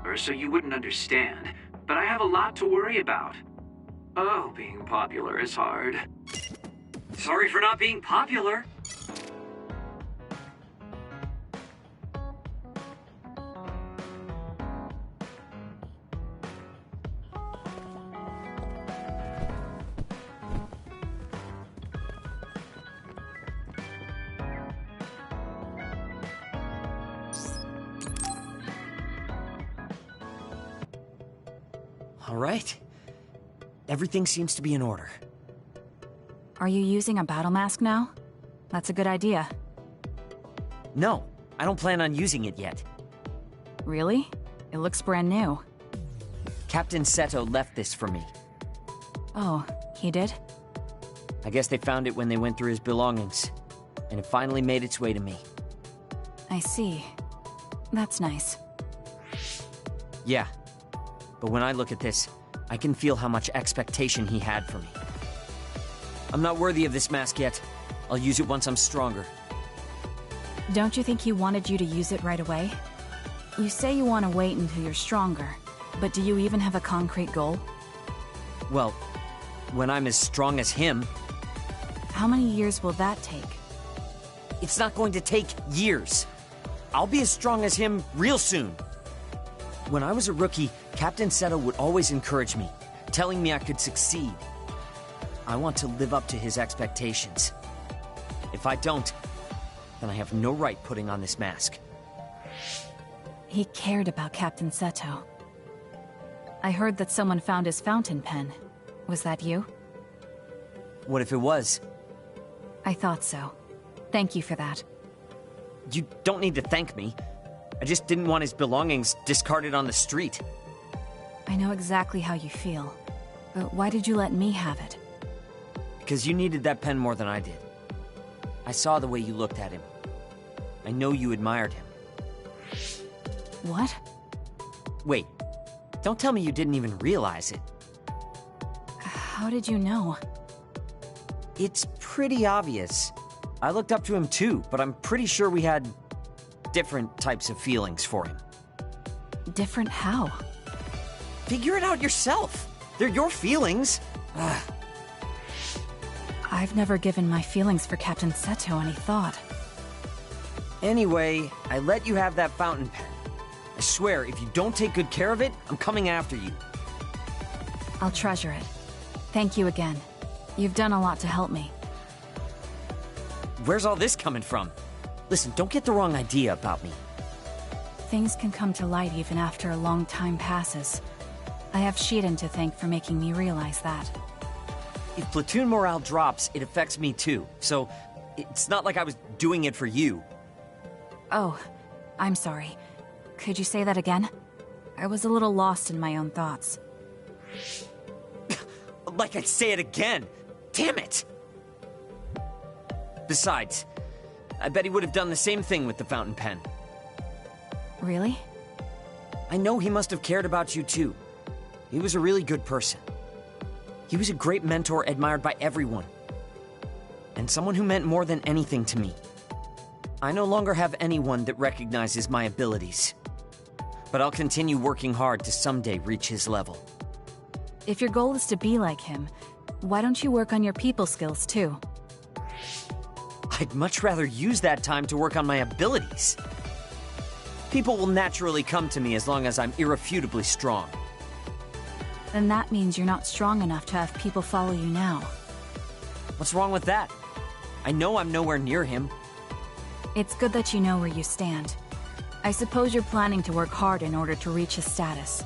popular, so you wouldn't understand. But I have a lot to worry about. Oh, being popular is hard. Sorry for not being popular. All right. Everything seems to be in order. Are you using a battle mask now? That's a good idea. No, I don't plan on using it yet. Really? It looks brand new. Captain Seto left this for me. Oh, he did? I guess they found it when they went through his belongings, and it finally made its way to me. I see. That's nice. Yeah, but when I look at this, I can feel how much expectation he had for me. I'm not worthy of this mask yet. I'll use it once I'm stronger. Don't you think he wanted you to use it right away? You say you want to wait until you're stronger, but do you even have a concrete goal? Well, when I'm as strong as him... How many years will that take? It's not going to take years. I'll be as strong as him real soon. When I was a rookie, Captain Seto would always encourage me, telling me I could succeed. I want to live up to his expectations. If I don't, then I have no right putting on this mask. He cared about Captain Seto. I heard that someone found his fountain pen. Was that you? What if it was? I thought so. Thank you for that. You don't need to thank me. I just didn't want his belongings discarded on the street. I know exactly how you feel. But why did you let me have it? Because you needed that pen more than I did. I saw the way you looked at him. I know you admired him. What? Wait, don't tell me you didn't even realize it. How did you know? It's pretty obvious. I looked up to him too, but I'm pretty sure we had different types of feelings for him. Different how? Figure it out yourself. They're your feelings. I've never given my feelings for Captain Seto any thought. Anyway, I let you have that fountain pen. I swear, if you don't take good care of it, I'm coming after you. I'll treasure it. Thank you again. You've done a lot to help me. Where's all this coming from? Listen, don't get the wrong idea about me. Things can come to light even after a long time passes. I have Shirin to thank for making me realize that. If platoon morale drops, it affects me too. So, it's not like I was doing it for you. Oh, I'm sorry. Could you say that again? I was a little lost in my own thoughts. Like I'd say it again! Damn it! Besides, I bet he would have done the same thing with the fountain pen. Really? I know he must have cared about you too. He was a really good person. He was a great mentor admired by everyone. And someone who meant more than anything to me. I no longer have anyone that recognizes my abilities. But I'll continue working hard to someday reach his level. If your goal is to be like him, why don't you work on your people skills too? I'd much rather use that time to work on my abilities. People will naturally come to me as long as I'm irrefutably strong. Then that means you're not strong enough to have people follow you now. What's wrong with that? I know I'm nowhere near him. It's good that you know where you stand. I suppose you're planning to work hard in order to reach his status.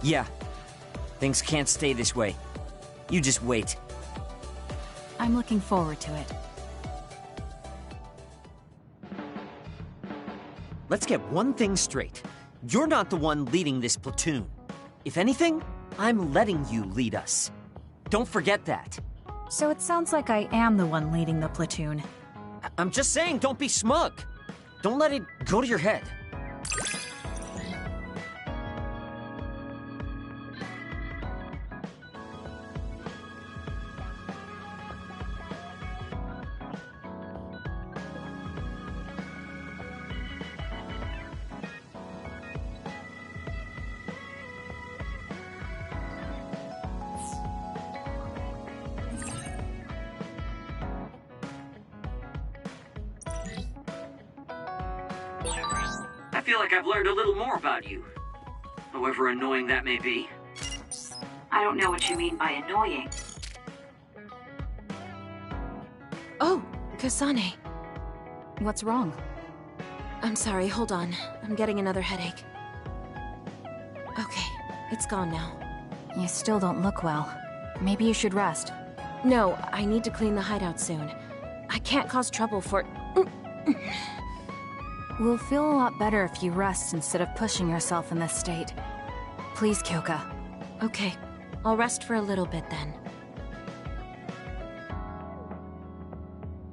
Yeah. Things can't stay this way. You just wait. I'm looking forward to it. Let's get one thing straight. You're not the one leading this platoon. If anything, I'm letting you lead us. Don't forget that. So it sounds like I am the one leading the platoon. I'm just saying, don't be smug. Don't let it go to your head. feel like I've learned a little more about you. However annoying that may be. I don't know what you mean by annoying. Oh, Kasane. What's wrong? I'm sorry, hold on. I'm getting another headache. Okay, it's gone now. You still don't look well. Maybe you should rest. No, I need to clean the hideout soon. I can't cause trouble for... We'll feel a lot better if you rest instead of pushing yourself in this state. Please, Kyoka. Okay, I'll rest for a little bit then.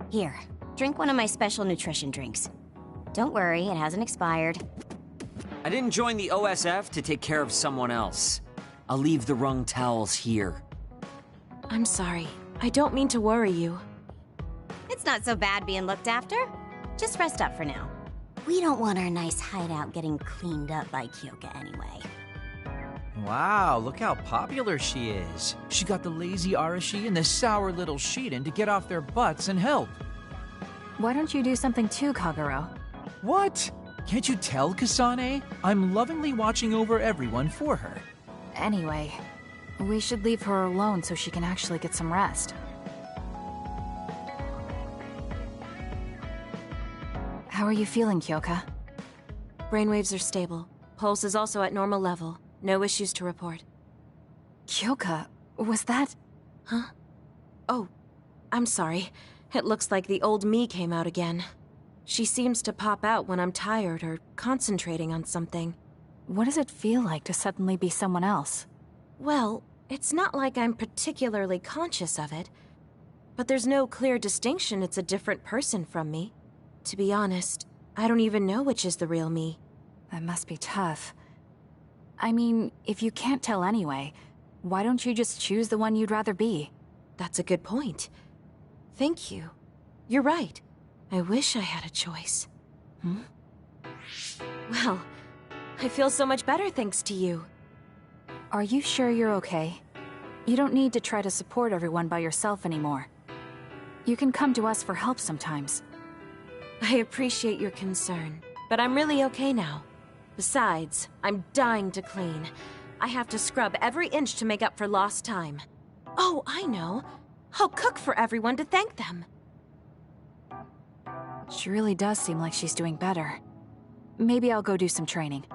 Here, drink one of my special nutrition drinks. Don't worry, it hasn't expired. I didn't join the OSF to take care of someone else. I'll leave the wrung towels here. I'm sorry. I don't mean to worry you. It's not so bad being looked after. Just rest up for now. We don't want our nice hideout getting cleaned up by Kyoka anyway. Wow, look how popular she is. She got the lazy Arashi and the sour little Shiden to get off their butts and help. Why don't you do something too, Kagero? What? Can't you tell, Kasane? I'm lovingly watching over everyone for her. Anyway, we should leave her alone so she can actually get some rest. How are you feeling, Kyoka? Brainwaves are stable. Pulse is also at normal level. No issues to report. Kyoka, was that... Huh? Oh, I'm sorry. It looks like the old me came out again. She seems to pop out when I'm tired or concentrating on something. What does it feel like to suddenly be someone else? Well, it's not like I'm particularly conscious of it. But there's no clear distinction it's a different person from me. To be honest, I don't even know which is the real me. That must be tough. I mean, if you can't tell anyway, why don't you just choose the one you'd rather be? That's a good point. Thank you. You're right. I wish I had a choice. Hmm? Well, I feel so much better thanks to you. Are you sure you're okay? You don't need to try to support everyone by yourself anymore. You can come to us for help sometimes. I appreciate your concern, but I'm really okay now. Besides, I'm dying to clean. I have to scrub every inch to make up for lost time. Oh, I know. I'll cook for everyone to thank them. She really does seem like she's doing better. Maybe I'll go do some training.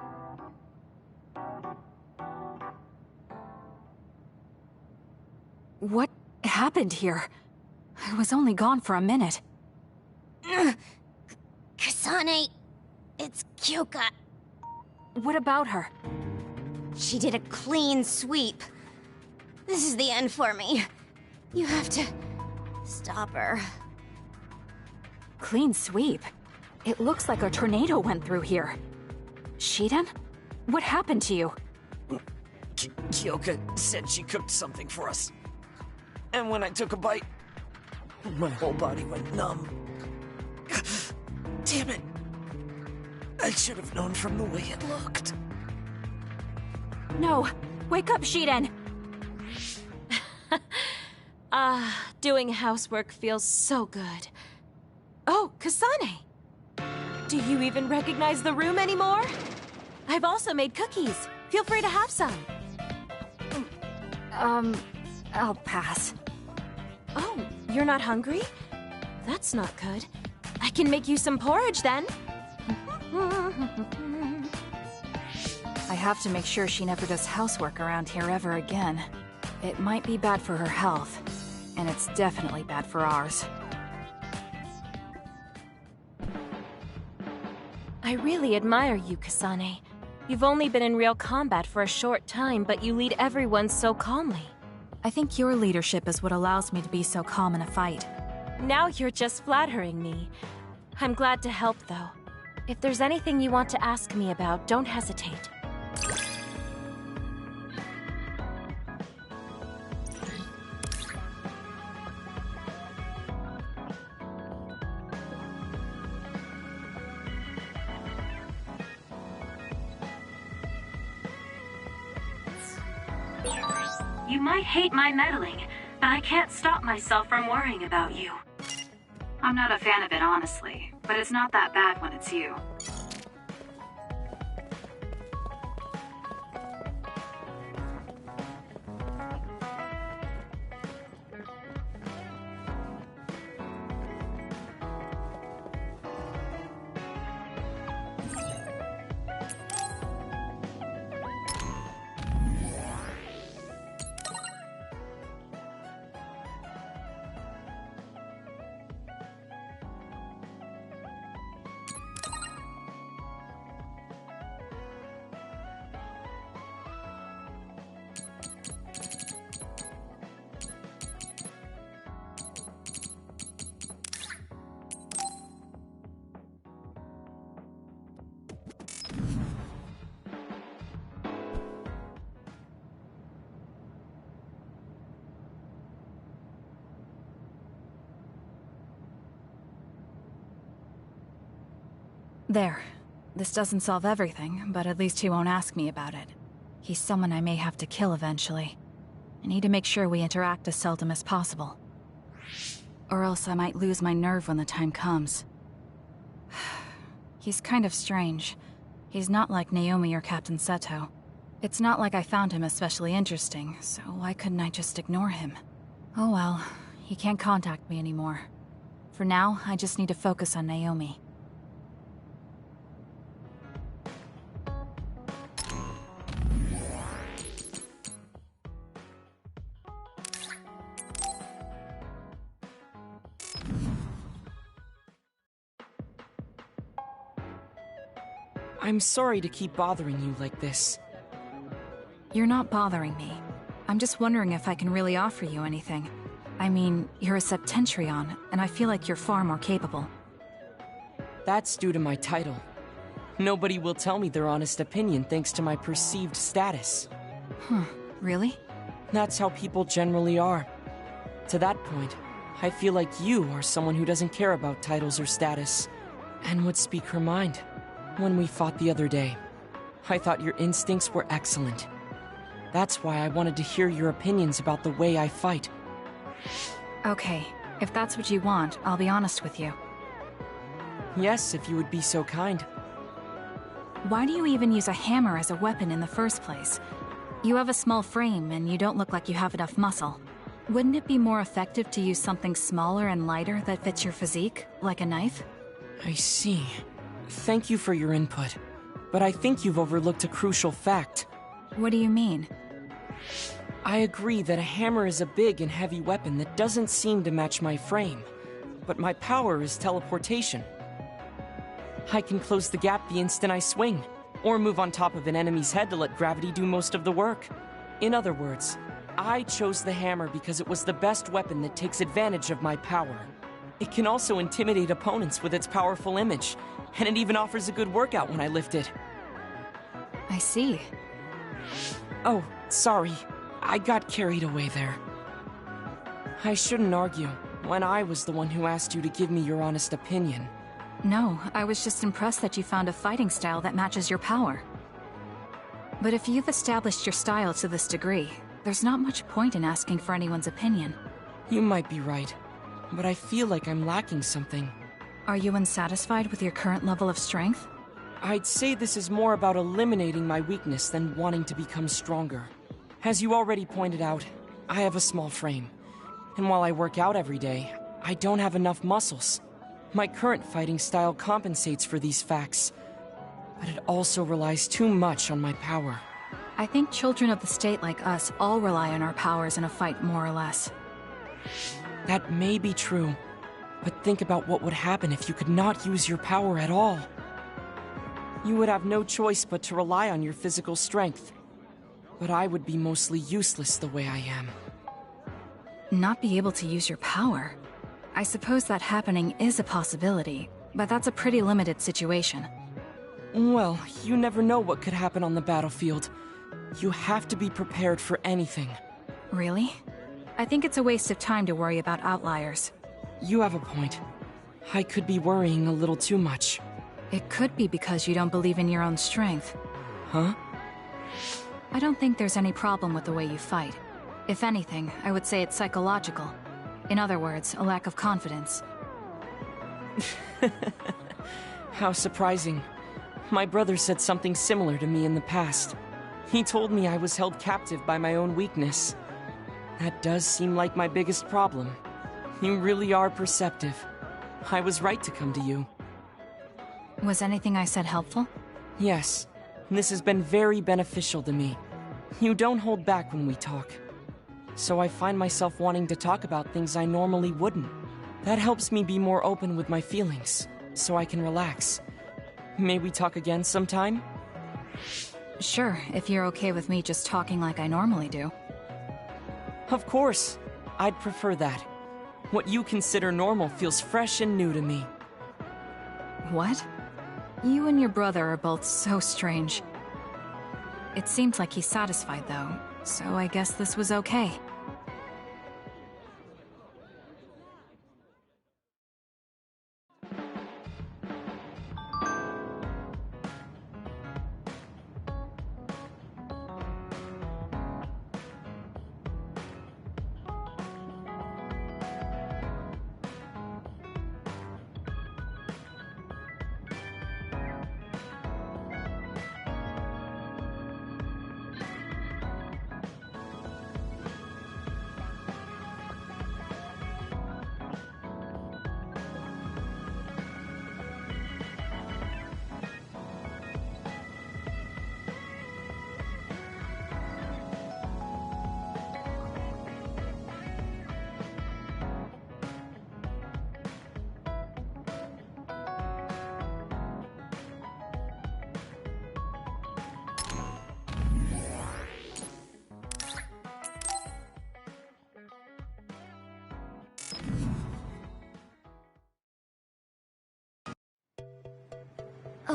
What happened here? I was only gone for a minute. Kasane, it's Kyoka. What about her? She did a clean sweep. This is the end for me. You have to stop her. Clean sweep? It looks like a tornado went through here. Shiden? What happened to you? Kyoka said she cooked something for us. And when I took a bite, my whole body went numb. Damn it. I should have known from the way it looked. No! Wake up, Shiden! Doing housework feels so good. Oh, Kasane! Do you even recognize the room anymore? I've also made cookies. Feel free to have some. I'll pass. Oh, you're not hungry? That's not good. I can make you some porridge then. I have to make sure she never does housework around here ever again. It might be bad for her health, and it's definitely bad for ours. I really admire you, Kasane. You've only been in real combat for a short time, but you lead everyone so calmly. I think your leadership is what allows me to be so calm in a fight. Now you're just flattering me. I'm glad to help, though. If there's anything you want to ask me about, don't hesitate. You might hate my meddling, but I can't stop myself from worrying about you. I'm not a fan of it, honestly, but it's not that bad when it's you. There. This doesn't solve everything, but at least he won't ask me about it. He's someone I may have to kill eventually. I need to make sure we interact as seldom as possible. Or else I might lose my nerve when the time comes. He's kind of strange. He's not like Naomi or Captain Seto. It's not like I found him especially interesting, so why couldn't I just ignore him? Oh well, he can't contact me anymore. For now, I just need to focus on Naomi. I'm sorry to keep bothering you like this. You're not bothering me. I'm just wondering if I can really offer you anything. I mean, you're a Septentrion, and I feel like you're far more capable. That's due to my title. Nobody will tell me their honest opinion thanks to my perceived status. Really? That's how people generally are. To that point, I feel like you are someone who doesn't care about titles or status, and would speak her mind. When we fought the other day, I thought your instincts were excellent. That's why I wanted to hear your opinions about the way I fight. Okay, if that's what you want, I'll be honest with you. Yes, if you would be so kind. Why do you even use a hammer as a weapon in the first place? You have a small frame, and you don't look like you have enough muscle. Wouldn't it be more effective to use something smaller and lighter that fits your physique, like a knife? I see. Thank you for your input, but I think you've overlooked a crucial fact. What do you mean? I agree that a hammer is a big and heavy weapon that doesn't seem to match my frame, but my power is teleportation. I can close the gap the instant I swing, or move on top of an enemy's head to let gravity do most of the work. In other words, I chose the hammer because it was the best weapon that takes advantage of my power. It can also intimidate opponents with its powerful image, and it even offers a good workout when I lift it. I see. Oh, sorry. I got carried away there. I shouldn't argue, when I was the one who asked you to give me your honest opinion. No, I was just impressed that you found a fighting style that matches your power. But if you've established your style to this degree, there's not much point in asking for anyone's opinion. You might be right, but I feel like I'm lacking something. Are you unsatisfied with your current level of strength? I'd say this is more about eliminating my weakness than wanting to become stronger. As you already pointed out, I have a small frame. And while I work out every day, I don't have enough muscles. My current fighting style compensates for these facts, but it also relies too much on my power. I think children of the state like us all rely on our powers in a fight, more or less. That may be true, but think about what would happen if you could not use your power at all. You would have no choice but to rely on your physical strength. But I would be mostly useless the way I am. Not be able to use your power? I suppose that happening is a possibility, but that's a pretty limited situation. Well, you never know what could happen on the battlefield. You have to be prepared for anything. Really? I think it's a waste of time to worry about outliers. You have a point. I could be worrying a little too much. It could be because you don't believe in your own strength. Huh? I don't think there's any problem with the way you fight. If anything, I would say it's psychological. In other words, a lack of confidence. How surprising. My brother said something similar to me in the past. He told me I was held captive by my own weakness. That does seem like my biggest problem. You really are perceptive. I was right to come to you. Was anything I said helpful? Yes. This has been very beneficial to me. You don't hold back when we talk. So I find myself wanting to talk about things I normally wouldn't. That helps me be more open with my feelings, so I can relax. May we talk again sometime? Sure, if you're okay with me just talking like I normally do. Of course. I'd prefer that. What you consider normal feels fresh and new to me. What? You and your brother are both so strange. It seems like he's satisfied, though, so I guess this was okay.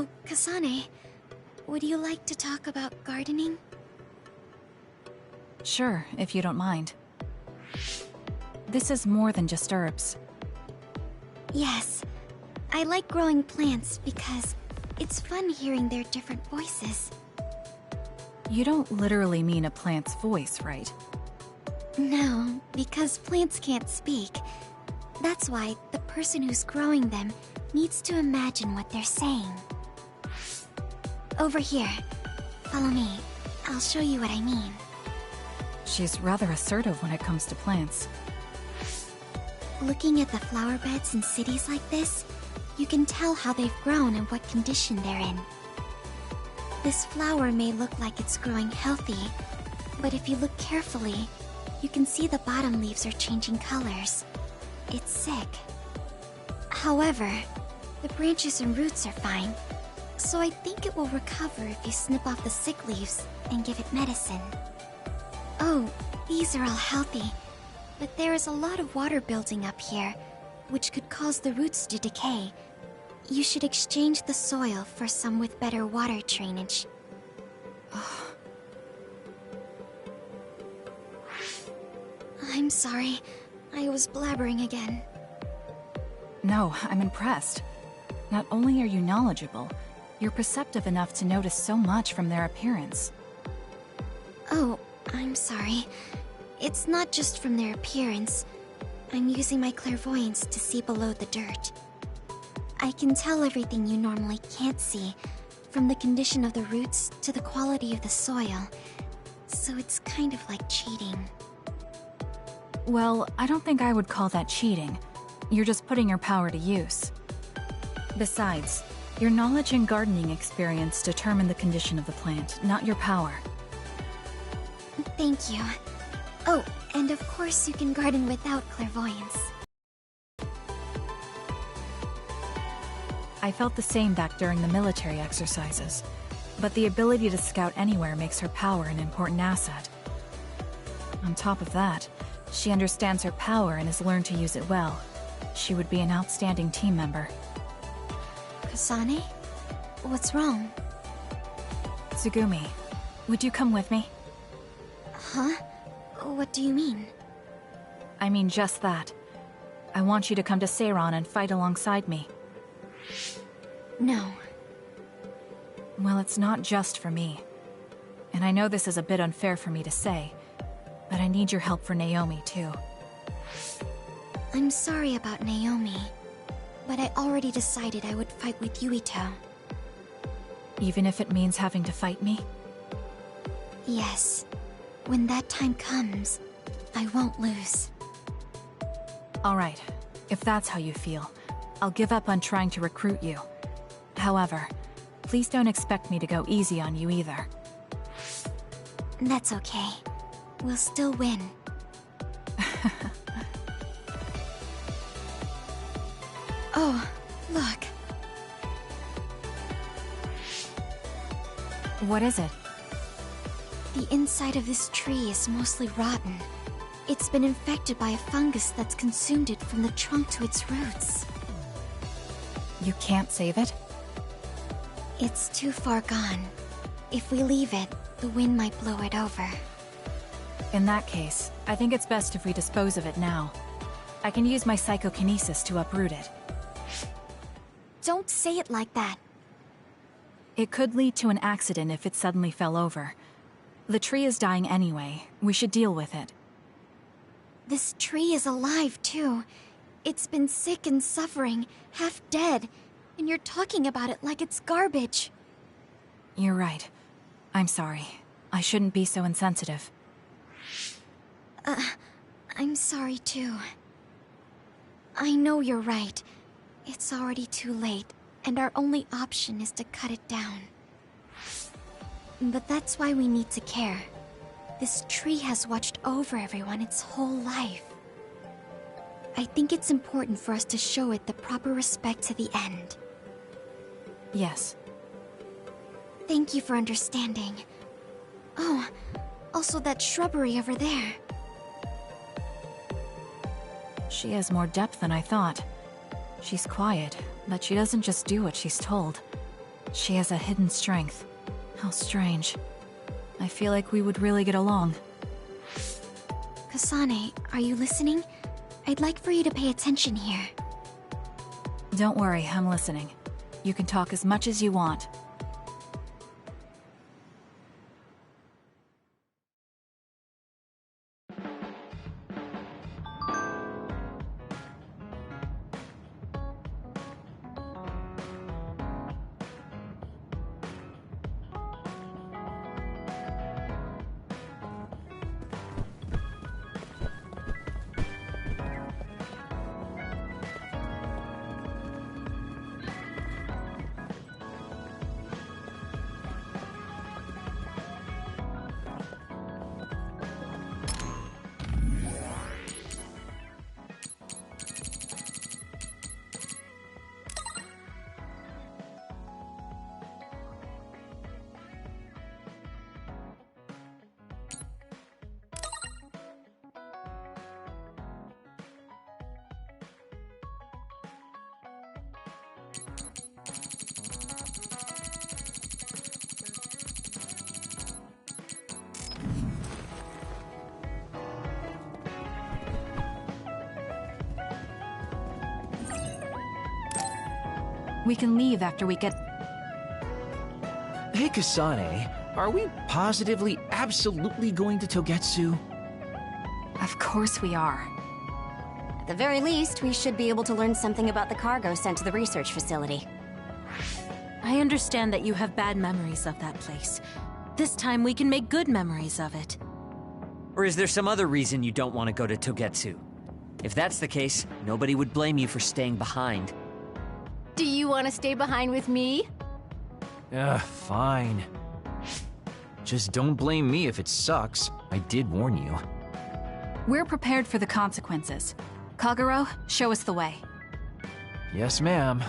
Oh, Kasane, would you like to talk about gardening? Sure, if you don't mind. This is more than just herbs. Yes. I like growing plants because it's fun hearing their different voices. You don't literally mean a plant's voice, right? No, because plants can't speak. That's why the person who's growing them needs to imagine what they're saying. Over here. Follow me. I'll show you what I mean. She's rather assertive when it comes to plants. Looking at the flower beds in cities like this, you can tell how they've grown and what condition they're in. This flower may look like it's growing healthy, but if you look carefully, you can see the bottom leaves are changing colors. It's sick. However, the branches and roots are fine, so I think it will recover if you snip off the sick leaves and give it medicine. Oh, these are all healthy, but there is a lot of water building up here, which could cause the roots to decay. You should exchange the soil for some with better water drainage. I'm sorry. I was blabbering again. No, I'm impressed. Not only are you knowledgeable, you're perceptive enough to notice so much from their appearance. Oh, I'm sorry. It's not just from their appearance. I'm using my clairvoyance to see below the dirt. I can tell everything you normally can't see, from the condition of the roots to the quality of the soil. So it's kind of like cheating. Well, I don't think I would call that cheating. You're just putting your power to use. Besides, your knowledge and gardening experience determine the condition of the plant, not your power. Thank you. Oh, and of course you can garden without clairvoyance. I felt the same back during the military exercises, but the ability to scout anywhere makes her power an important asset. On top of that, she understands her power and has learned to use it well. She would be an outstanding team member. Kasane? What's wrong? Tsugumi, would you come with me? Huh? What do you mean? I mean just that. I want you to come to Seiran and fight alongside me. No. Well, it's not just for me. And I know this is a bit unfair for me to say, but I need your help for Naomi, too. I'm sorry about Naomi, but I already decided I would fight with Yuito. Even if it means having to fight me? Yes. When that time comes, I won't lose. Alright, if that's how you feel, I'll give up on trying to recruit you. However, please don't expect me to go easy on you either. That's okay. We'll still win. Oh, look. What is it? The inside of this tree is mostly rotten. It's been infected by a fungus that's consumed it from the trunk to its roots. You can't save it? It's too far gone. If we leave it, the wind might blow it over. In that case, I think it's best if we dispose of it now. I can use my psychokinesis to uproot it. Don't say it like that. It could lead to an accident if it suddenly fell over. The tree is dying anyway. We should deal with it. This tree is alive, too. It's been sick and suffering, half dead, and you're talking about it like it's garbage. You're right. I'm sorry. I shouldn't be so insensitive. I'm sorry, too. I know you're right. It's already too late, and our only option is to cut it down. But that's why we need to care. This tree has watched over everyone its whole life. I think it's important for us to show it the proper respect to the end. Yes. Thank you for understanding. Oh, also that shrubbery over there. She has more depth than I thought. She's quiet, but she doesn't just do what she's told. She has a hidden strength. How strange. I feel like we would really get along. Kasane, are you listening? I'd like for you to pay attention here. Don't worry, I'm listening. You can talk as much as you want. We can leave after we get... Hey, Kasane, are we positively, absolutely going to Togetsu? Of course we are. At the very least, we should be able to learn something about the cargo sent to the research facility. I understand that you have bad memories of that place. This time we can make good memories of it. Or is there some other reason you don't want to go to Togetsu? If that's the case, nobody would blame you for staying behind. Do you want to stay behind with me? Fine. Just don't blame me if it sucks. I did warn you. We're prepared for the consequences. Kagero, show us the way. Yes, ma'am.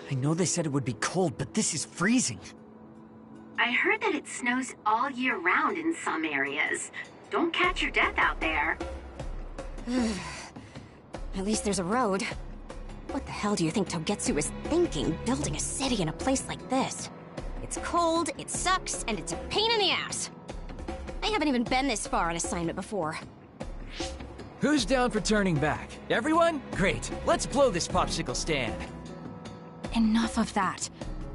I know they said it would be cold, but this is freezing. I heard that it snows all year round in some areas. Don't catch your death out there. At least there's a road. What the hell do you think Togetsu is thinking, building a city in a place like this? It's cold, it sucks, and it's a pain in the ass. I haven't even been this far on assignment before. Who's down for turning back? Everyone? Great. Let's blow this popsicle stand. Enough of that.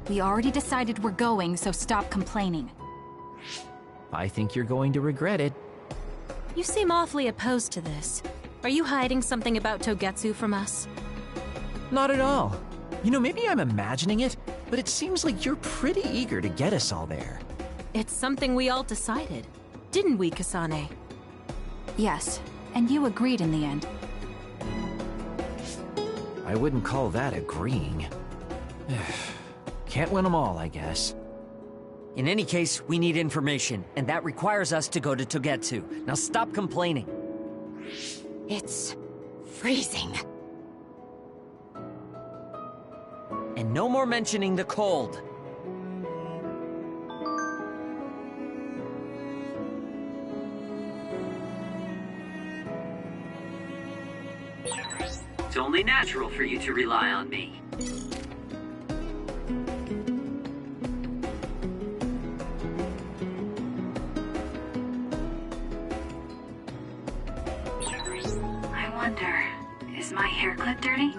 We already decided we're going, so stop complaining. I think you're going to regret it. You seem awfully opposed to this. Are you hiding something about Togetsu from us? Not at all. You know, maybe I'm imagining it, but it seems like you're pretty eager to get us all there. It's something we all decided. Didn't we, Kasane? Yes, and you agreed in the end. I wouldn't call that agreeing. Can't win them all, I guess. In any case, we need information, and that requires us to go to Togetsu. Now stop complaining. It's freezing. And no more mentioning the cold. It's only natural for you to rely on me. I wonder, is my hair clip dirty?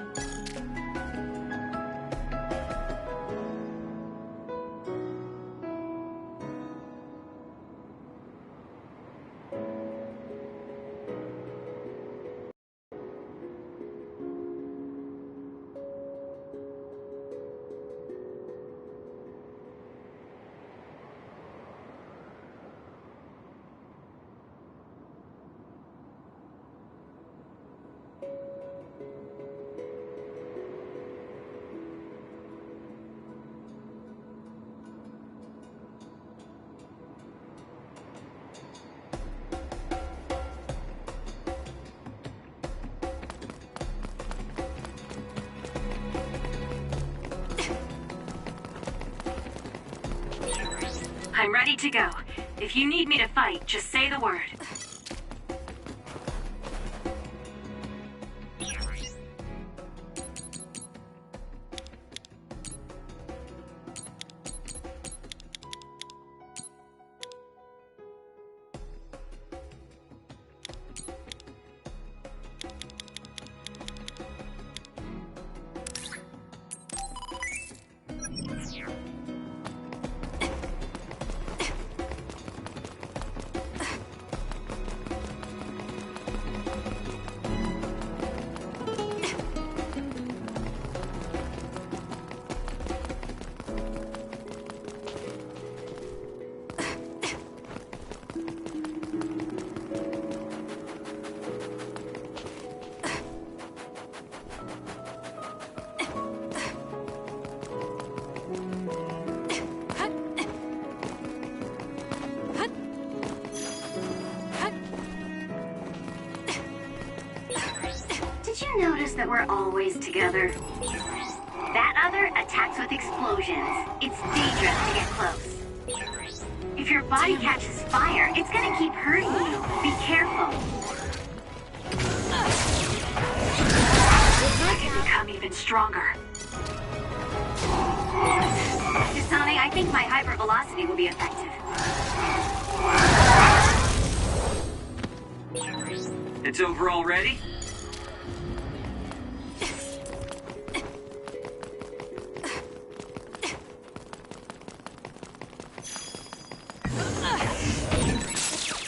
I'm ready to go. If you need me to fight, just say the word. Did you notice that we're always together? That other attacks with explosions. It's dangerous to get close. If your body catches fire, it's gonna keep hurting you. Be careful. I can become even stronger. Kasane, I think my hypervelocity will be effective. It's over already?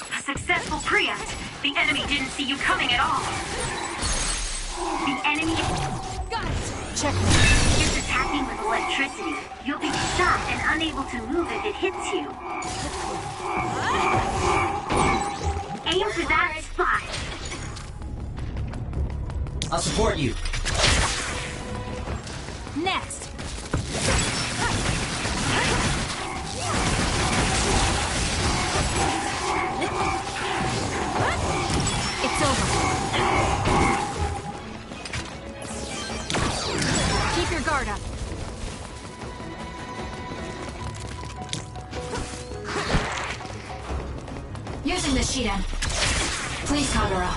A successful preempt. The enemy didn't see you coming at all. The enemy... Got it! Check. It's attacking with electricity. You'll be shocked and unable to move if it hits you. Aim for that spot. I'll support you. Next! It's over. Keep your guard up. Using the Shiren. Please, Kagura.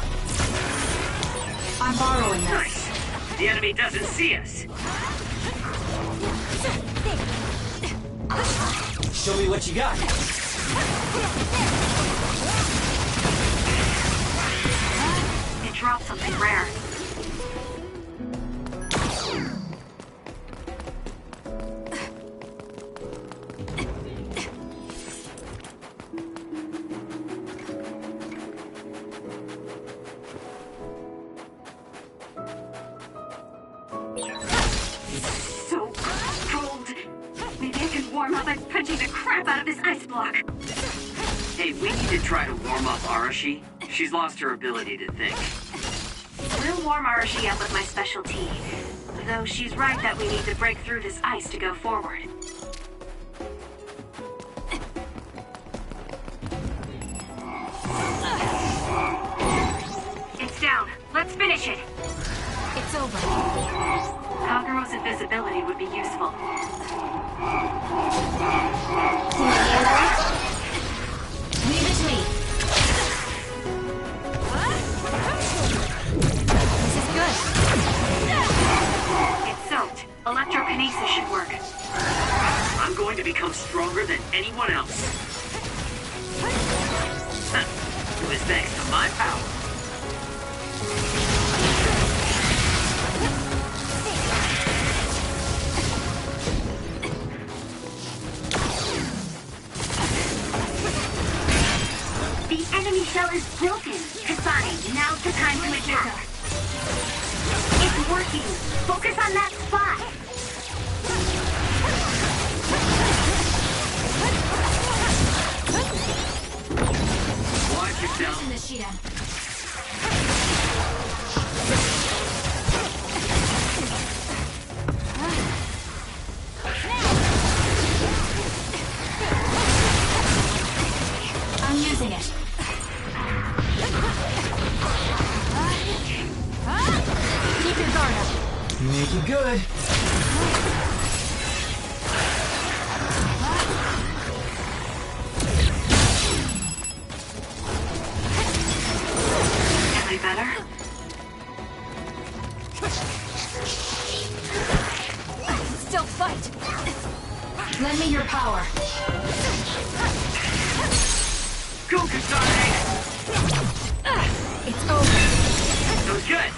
I'm borrowing this. Nice. The enemy doesn't see us. Show me what you got. It dropped something rare. So cold. Maybe I can warm up by punching the crap out of this ice block. Hey, we need to try to warm up Arashi. She's lost her ability to think. We'll warm Arashi up with my special tea. Though she's right that we need to break through this ice to go forward. It's down. Let's finish it. It's over. Kaguro's invisibility would be useful. Leave it to me. This is good. It's soaked. Electrokinesis should work. I'm going to become stronger than anyone else. It was thanks to my power. The enemy shell is broken. Kasane, now's the time to attack. It's working. Focus on that spot. Watch yourself. Using the Shiren. I'm using it. Keep your guard up. Make it good. better? I can still fight! Lend me your power. Go, Kasane! It's over. That was good.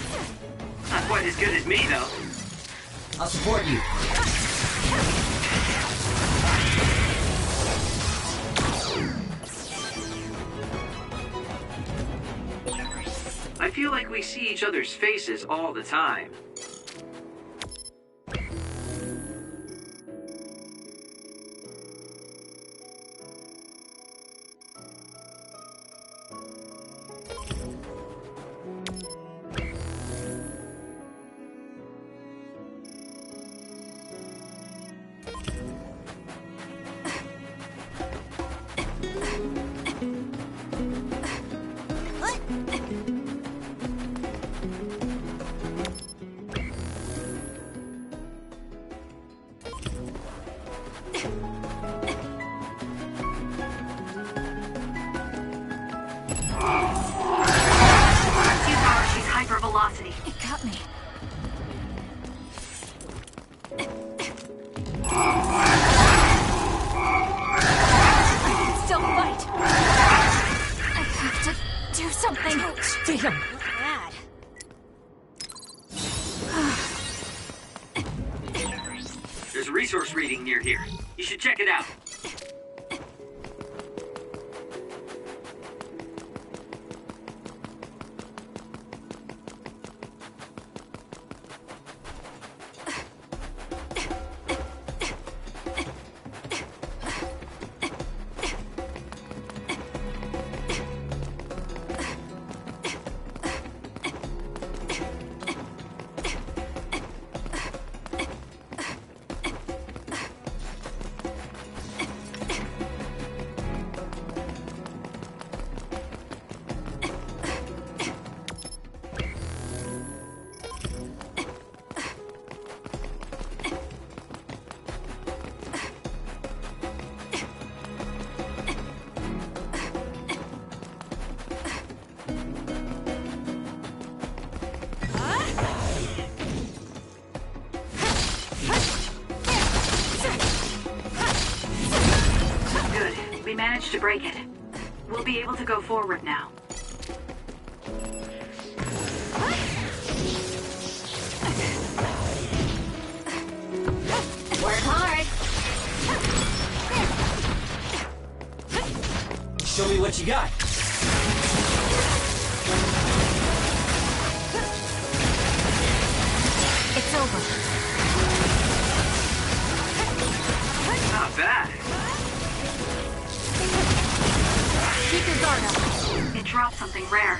Not quite as good as me, though. I'll support you. I feel like we see each other's faces all the time. Velocity. It got me. I can still fight. I have to do something. Damn! There's a resource reading near here. You should check it out. We managed to break it. We'll be able to go forward now. Work hard. Show me what you got. It's over. Not bad. Keep your guard up. It dropped something rare.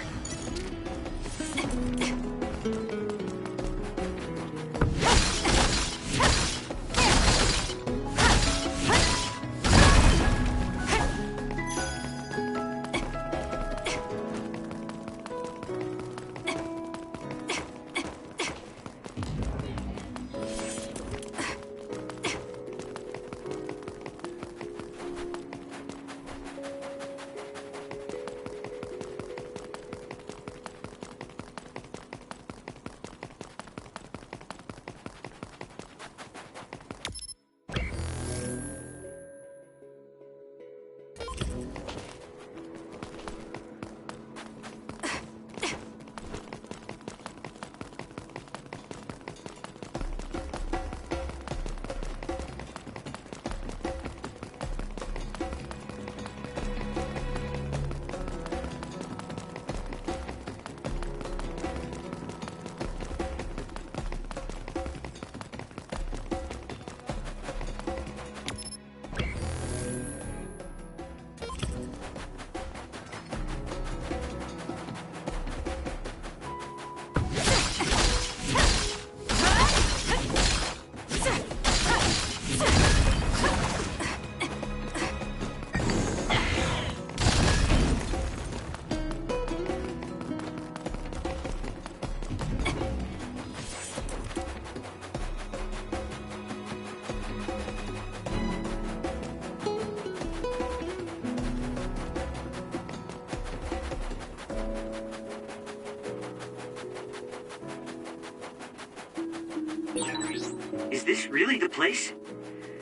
Is this really the place?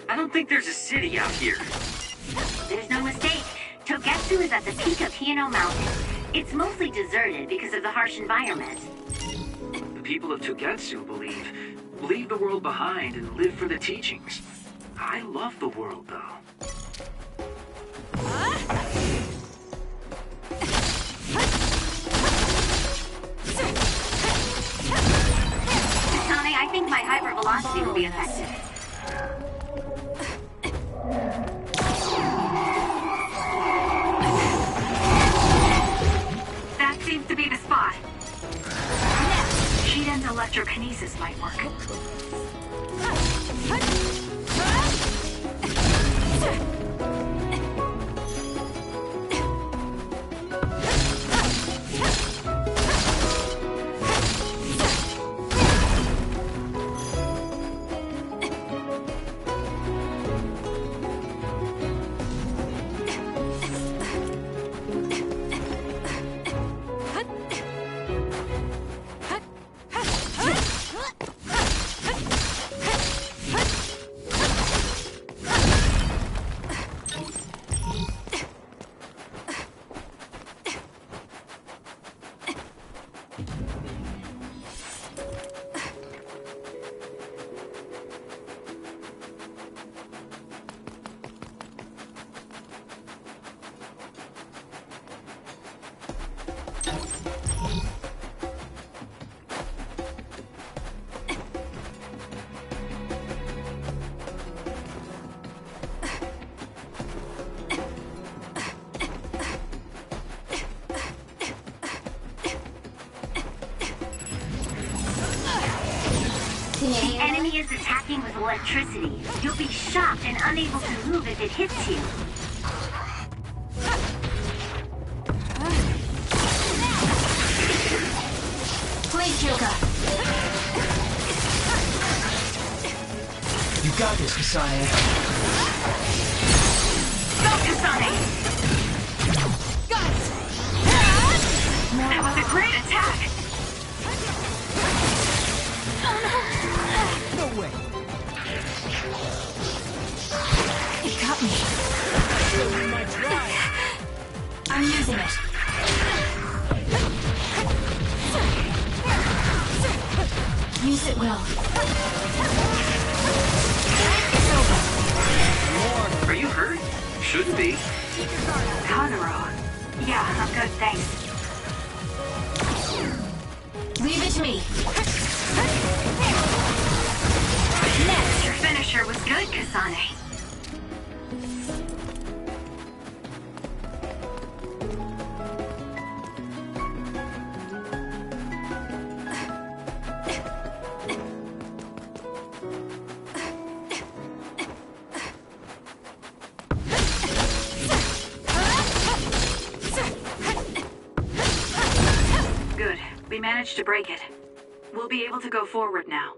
I don't think there's a city out here. There's no mistake. Togetsu is at the peak of Hino Mountain. It's mostly deserted because of the harsh environment. The people of Togetsu leave the world behind and live for the teachings. I love the world, though. Kasane, I think my hypervelocity will be effective. That seems to be the spot. Shiden's electrokinesis might work. The enemy is attacking with electricity. You'll be shocked and unable to move if it hits you. Please, Kyoka. You got this, Kasane. Go, Kasane! Guys! That was a great attack! No way. It got me. I'm using it. Use it well. It's over. Are you hurt? Shouldn't be. KHAI-ROL. Yeah, I'm good, thanks. Leave it to me. Next, your finisher was good, Kasane. Good. We managed to break it. We'll be able to go forward now.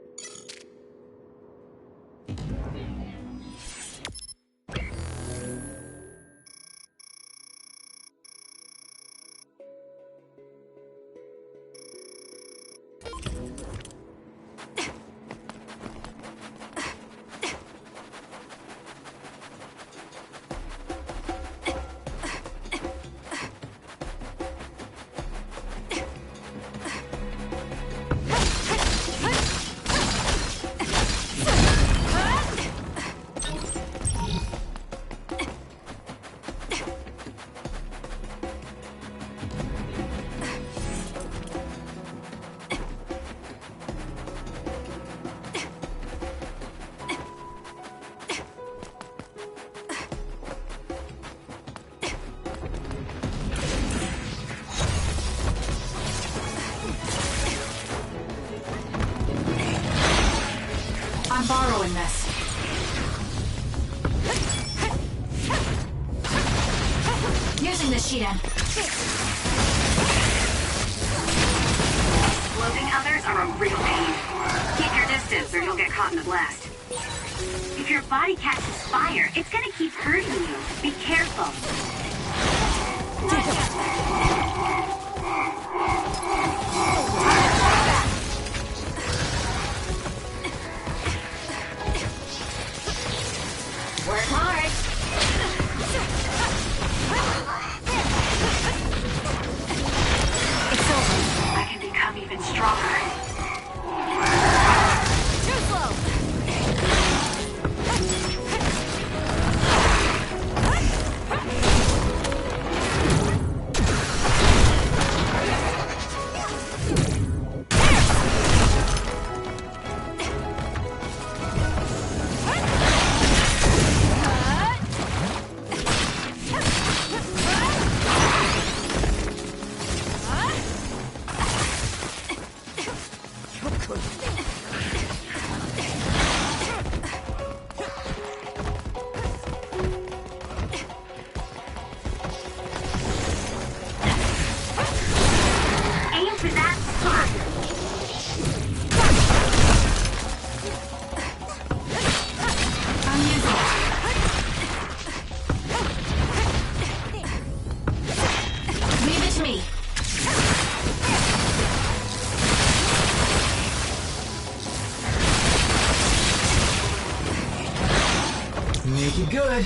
I'm borrowing this. Using the Shiden. Exploding others are a real pain. Keep your distance or you'll get caught in the blast. If your body catches fire, it's gonna keep hurting you. Be careful. Aim for that spot. I'm using it. Leave it to me. Make it good.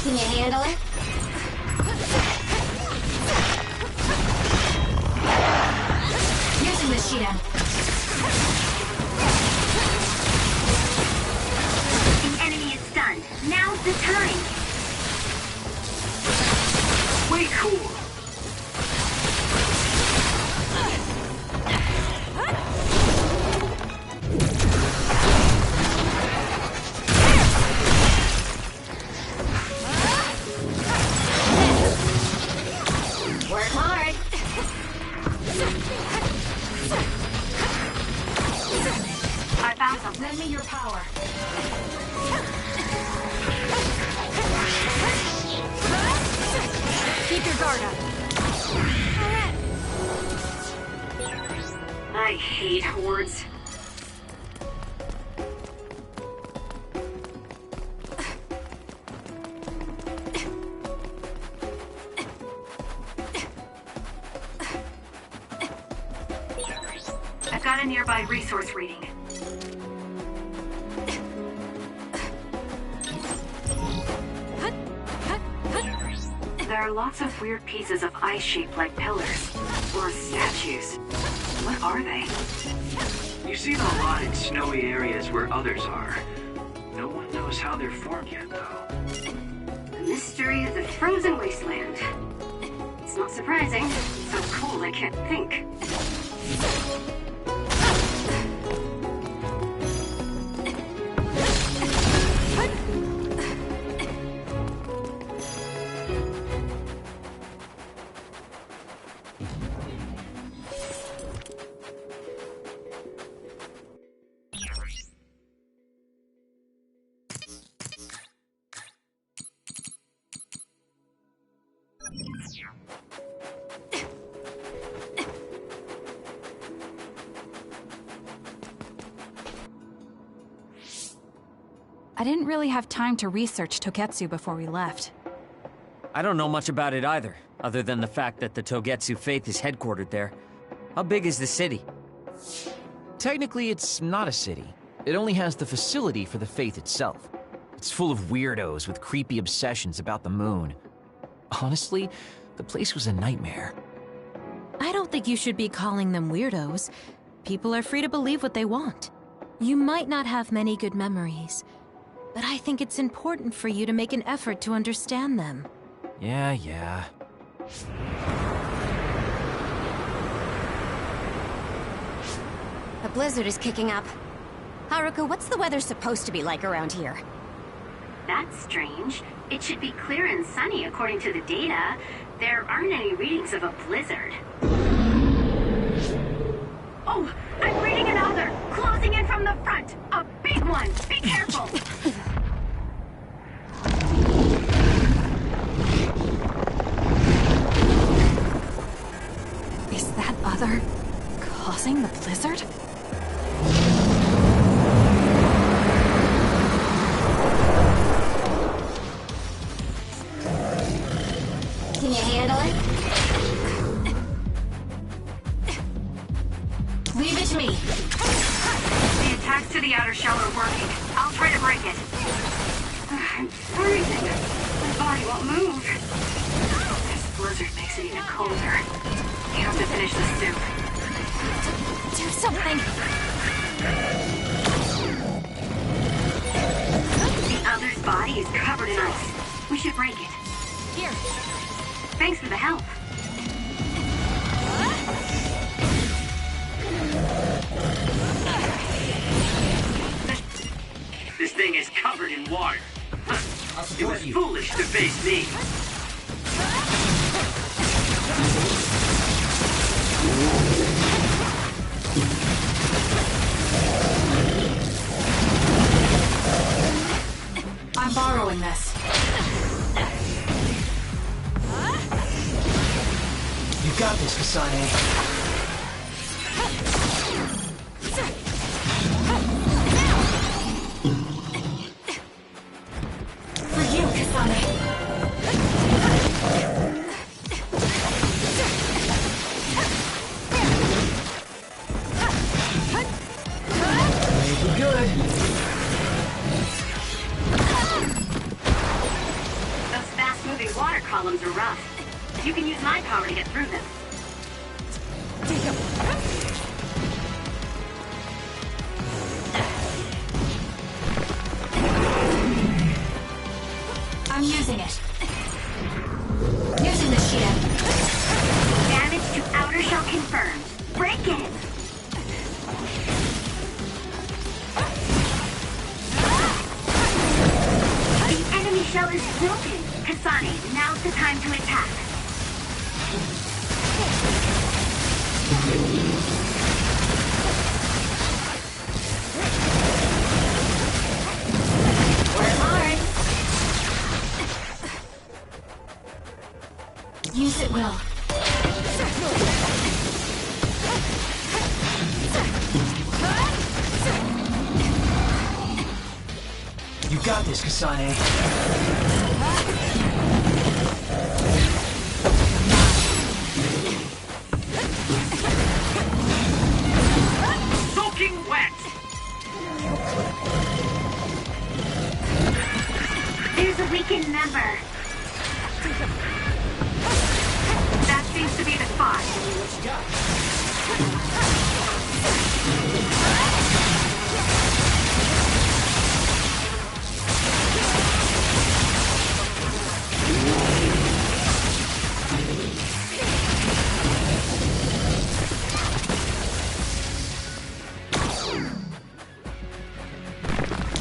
Can you handle it? Using the Shidan. The enemy is stunned. Now's the time. Way cool. Work hard. I found something. Lend me your power. Keep your guard up. I hate hordes. I've got a nearby resource reading. There are lots of weird pieces of ice shaped like pillars, or statues. What are they? You see them a lot in snowy areas where others are. No one knows how they're formed yet, though. The mystery of the frozen wasteland. It's not surprising. It's so cold I can't think. I didn't really have time to research Togetsu before we left. I don't know much about it either, other than the fact that the Togetsu faith is headquartered there. How big is the city? Technically, it's not a city. It only has the facility for the faith itself. It's full of weirdos with creepy obsessions about the moon. Honestly, the place was a nightmare. I don't think you should be calling them weirdos. People are free to believe what they want. You might not have many good memories, but I think it's important for you to make an effort to understand them. Yeah. A blizzard is kicking up. Haruka, what's the weather supposed to be like around here? That's strange. It should be clear and sunny according to the data. There aren't any readings of a blizzard. Oh, I'm reading another! Closing in from the front! A big one! Be careful! Is that other causing the blizzard? Can you handle it? Leave it to me. The attacks to the outer shell are working. I'll try to break it. I'm freezing. My body won't move. This blizzard makes it even colder. You have to finish this soup. Do something! The other's body is covered in ice. We should break it. Here. Thanks for the help. This thing is covered in water. I'll It support was you. foolish to face me. I'm borrowing this. You got this, Kasane. For you, Kasane. Make it good. Those fast-moving water columns are rough. You can use my power to get through them. I'm using it. Using the shield. Damage to outer shell confirmed. Break it! The enemy shell is broken. Kasane, now's the time to attack. Work hard. Use it well. You got this, Kasane. Soaking wet! There's a weakened member. That seems to be the spot.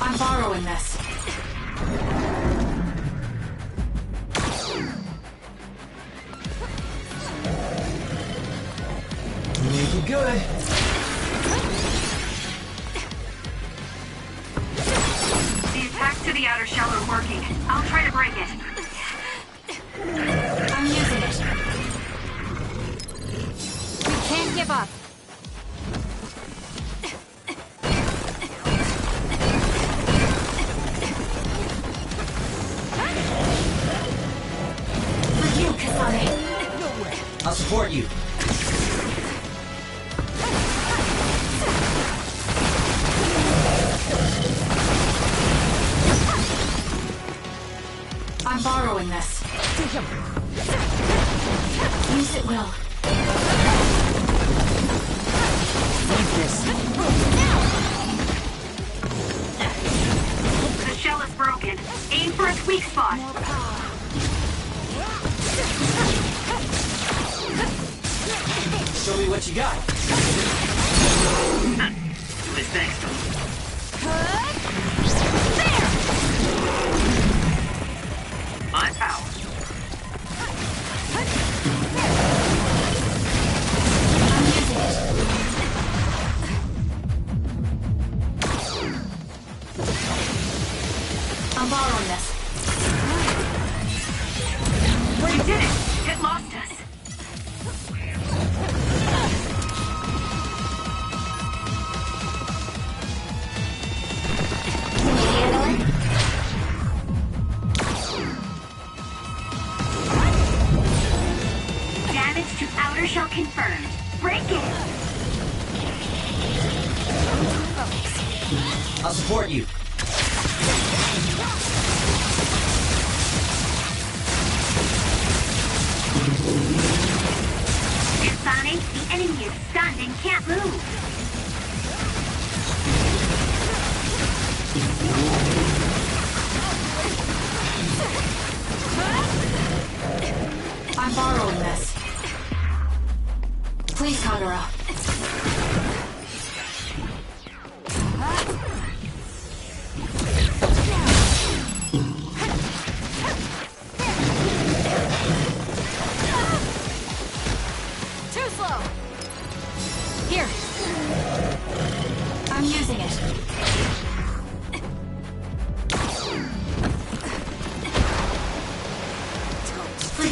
I'm borrowing this. Make it good. The attacks to the outer shell are working. I'll try to break it. I'm using it. We can't give up. For you, Kasane. I'll support you. I'm borrowing this. Use it well. Need this. The shell is broken. Aim for its weak spot. Show me what you got. It was thanks to my power. I'm using it. I'm borrowing this. We did it! It lost us. Can you handle it? Damage to outer shell confirmed. Break it! I'll support you. Kasane, the enemy is stunned and can't move. I'm borrowing this. Please, Kagura.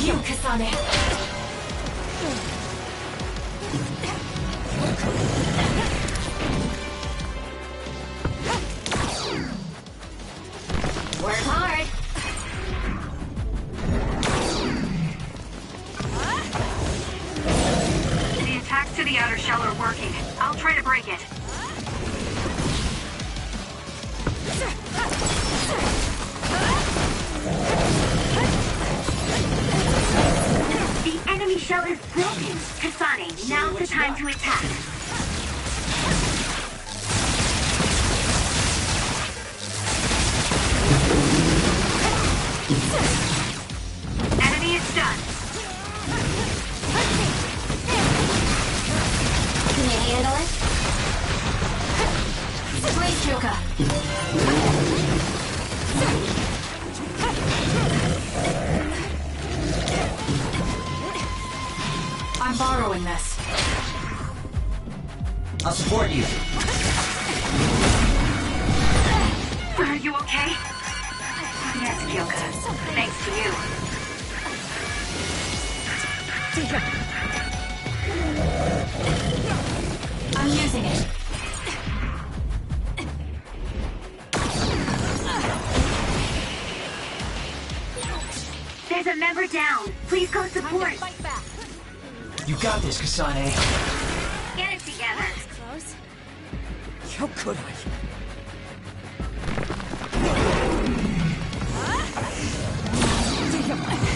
you, Kasane. Work hard. The attacks to the outer shell are working. I'll try to break it. The enemy shell is broken. Kasane, now's the time to attack. Enemy is done. Can you handle it? Please, Kyoka. I'm borrowing this. I'll support you. Are you okay? Yes, Kyoka. Thanks to you. I'm using it. There's a member down. Please go support. You got this, Kasane. Get it together. Close. How could I?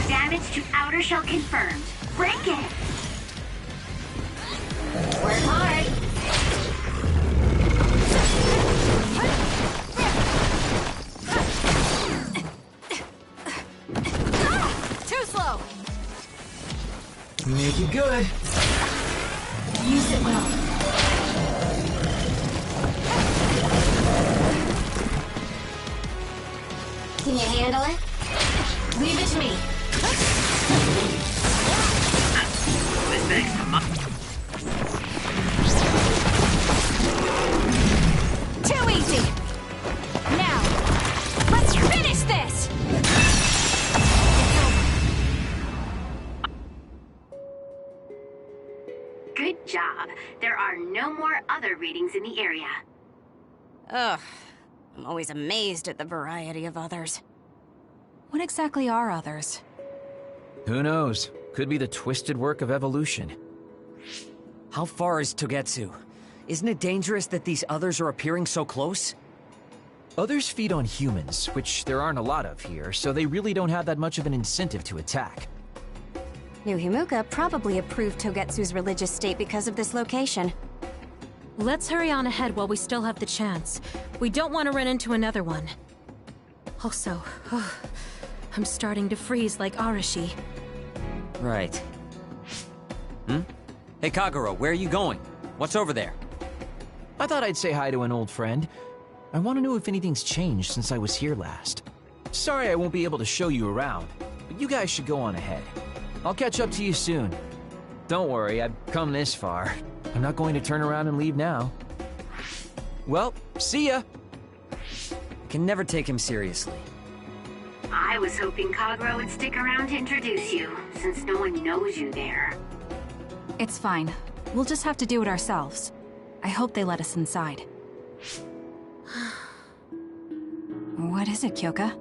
Damage to outer shell confirmed. Break it. Work hard. Too slow. Make it good. Use it well. Can you handle it? Leave it to me. This thanks to my... Too easy! Now, let's finish this! Good job. There are no more other readings in the area. Ugh. I'm always amazed at the variety of others. What exactly are others? Who knows? Could be the twisted work of evolution. How far is Togetsu? Isn't it dangerous that these others are appearing so close? Others feed on humans, which there aren't a lot of here, so they really don't have that much of an incentive to attack. New Himuka probably approved Togetsu's religious state because of this location. Let's hurry on ahead while we still have the chance. We don't want to run into another one. Also, I'm starting to freeze like Arashi. Right. Hey, Kagero, where are you going? What's over there? I thought I'd say hi to an old friend. I want to know if anything's changed since I was here last. Sorry I won't be able to show you around, but you guys should go on ahead. I'll catch up to you soon. Don't worry, I've come this far. I'm not going to turn around and leave now. Well, see ya! I can never take him seriously. I was hoping Kagero would stick around to introduce you, since no one knows you there. It's fine. We'll just have to do it ourselves. I hope they let us inside. What is it, Kyoka?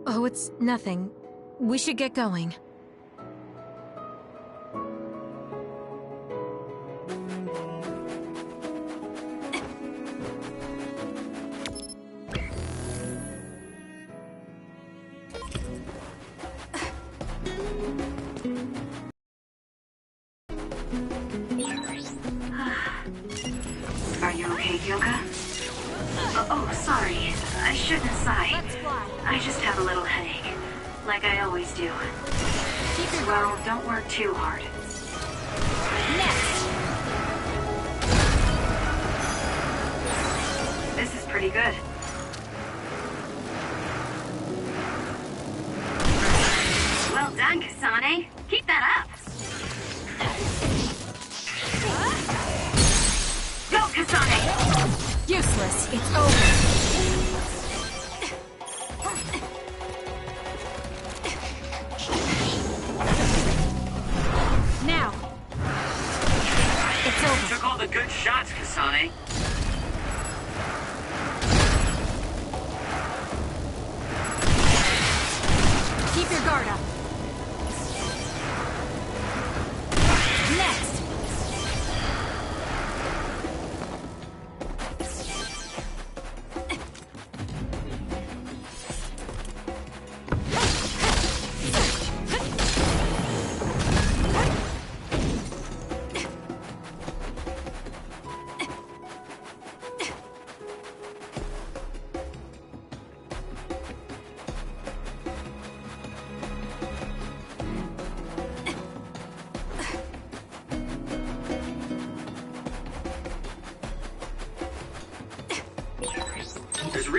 Oh, it's nothing. We should get going. Are you okay, Kyoka? Oh, sorry. I shouldn't sigh. I just have a little headache. Like I always do. Well, don't work too hard. This is pretty good. Well done, Kasane. Keep that up. Go, Kasane! Useless. It's over.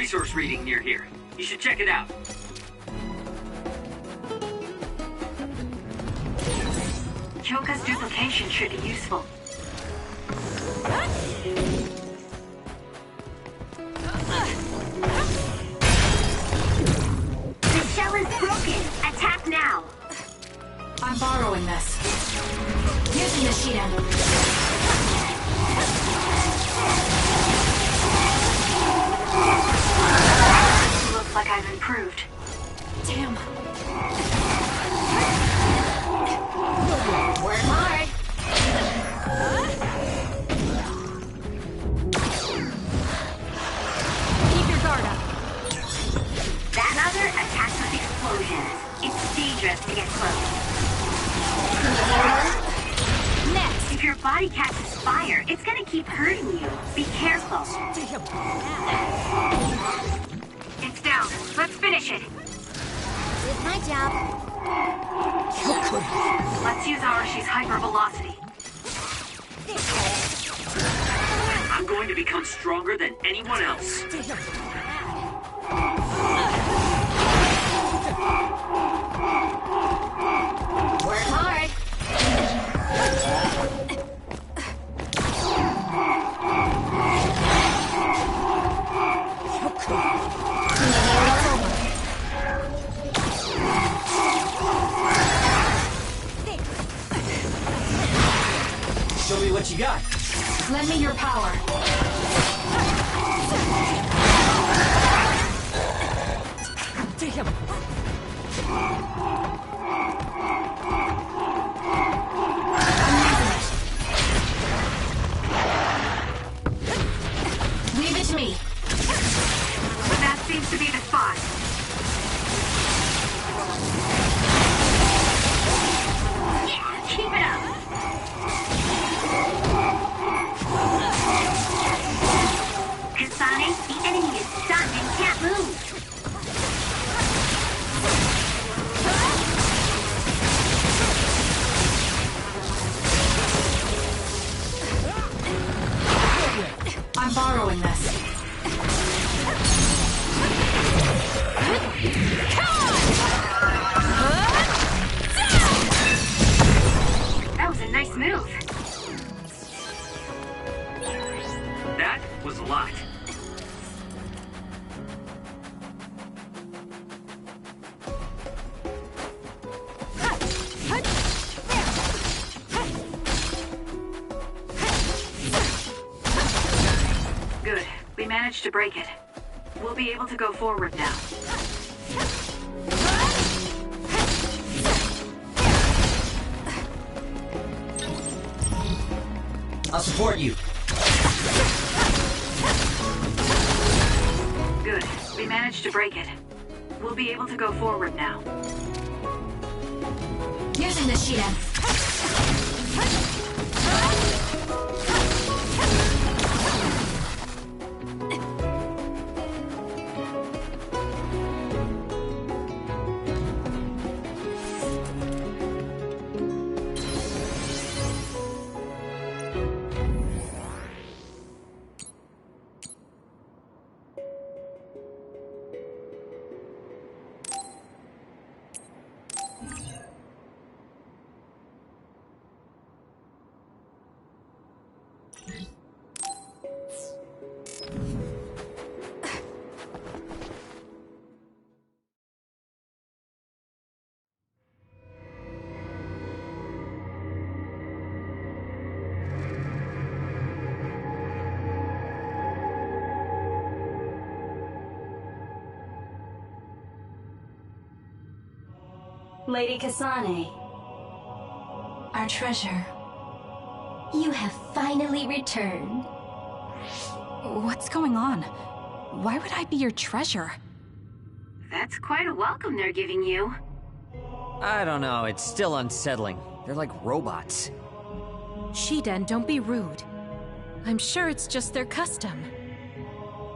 resource reading near here. You should check it out. Kyoka's duplication should be useful. The shell is broken! Attack now! I'm borrowing this. Using the Shiden. Looks like I've improved. Damn. Work hard! Keep your guard up. That other attacks with explosions. It's dangerous to get close. Next, if your body catches fire, it's gonna keep hurting you. Be careful. It's down. Let's finish it. Did my job. Let's use Arashi's hypervelocity. I'm going to become stronger than anyone else. Work hard. Show me what you got. Lend me your power. Leave it to me. That seems to be the spot. Yeah, keep it up. Kasane, the enemy is stunned and can't move. I'm borrowing this. That was a nice move. That was a lot. Good. We managed to break it. We'll be able to go forward now. I'll support you. Good. We managed to break it. We'll be able to go forward now. Using the Shiden. Lady Kasane, Our treasure. you have finally returned. What's going on? Why would I be your treasure? That's quite a welcome they're giving you. I don't know, it's still unsettling. They're like robots. Shiden, don't be rude. I'm sure it's just their custom.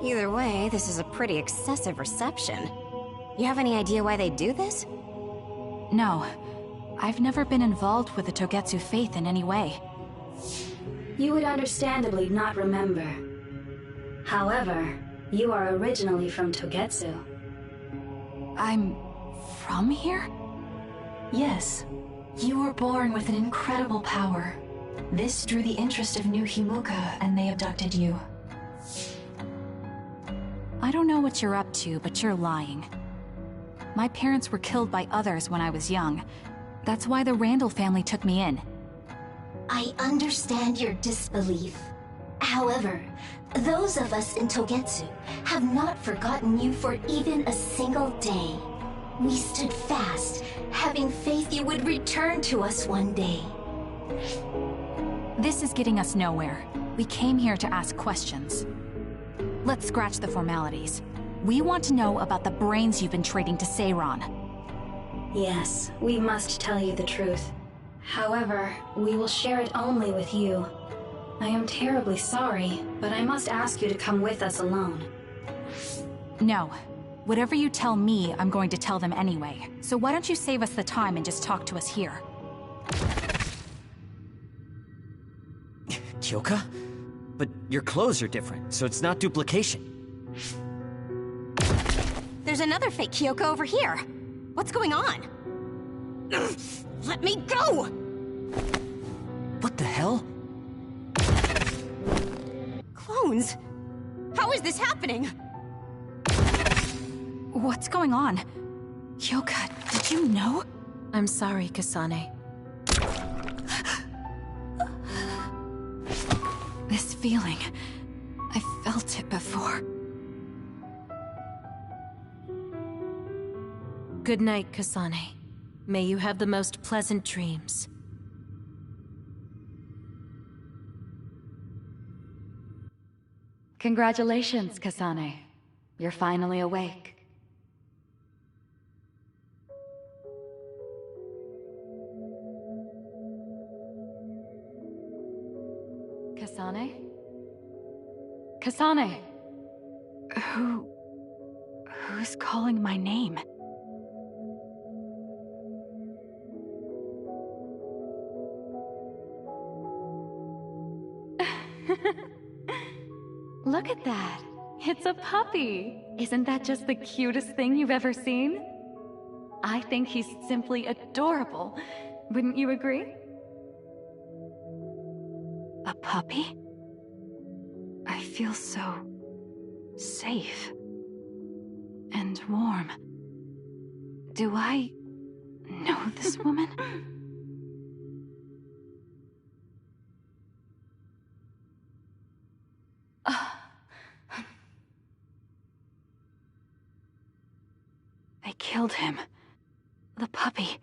Either way, this is a pretty excessive reception. You have any idea why they do this? No. I've never been involved with the Togetsu faith in any way. You would understandably not remember. However, You are originally from Togetsu. I'm from here? Yes. You were born with an incredible power. This drew the interest of New Himuka, and they abducted you. I don't know what you're up to, but you're lying. My parents were killed by others when I was young. That's why the Randall family took me in. I understand your disbelief. However, those of us in Togetsu have not forgotten you for even a single day. We stood fast, having faith you would return to us one day. This is getting us nowhere. We came here to ask questions. Let's scratch the formalities. We want to know about the brains you've been trading to Seiron. Yes, we must tell you the truth. However, we will share it only with you. I am terribly sorry, but I must ask you to come with us alone. No. Whatever you tell me, I'm going to tell them anyway. So why don't you save us the time and just talk to us here? Kyoka? But your clothes are different, so it's not duplication. There's another fake Kyoko over here. What's going on? Let me go! What the hell? Clones? How is this happening? What's going on? Kyoka, did you know? I'm sorry, Kasane. This feeling, I felt it before. Good night, Kasane. May you have the most pleasant dreams. Congratulations, Kasane. You're finally awake. Kasane? Kasane! Who's calling my name? Look at that! It's a puppy! Isn't that just the cutest thing you've ever seen? I think he's simply adorable. Wouldn't you agree? A puppy? I feel so safe and warm. Do I know this woman? I killed him. The puppy.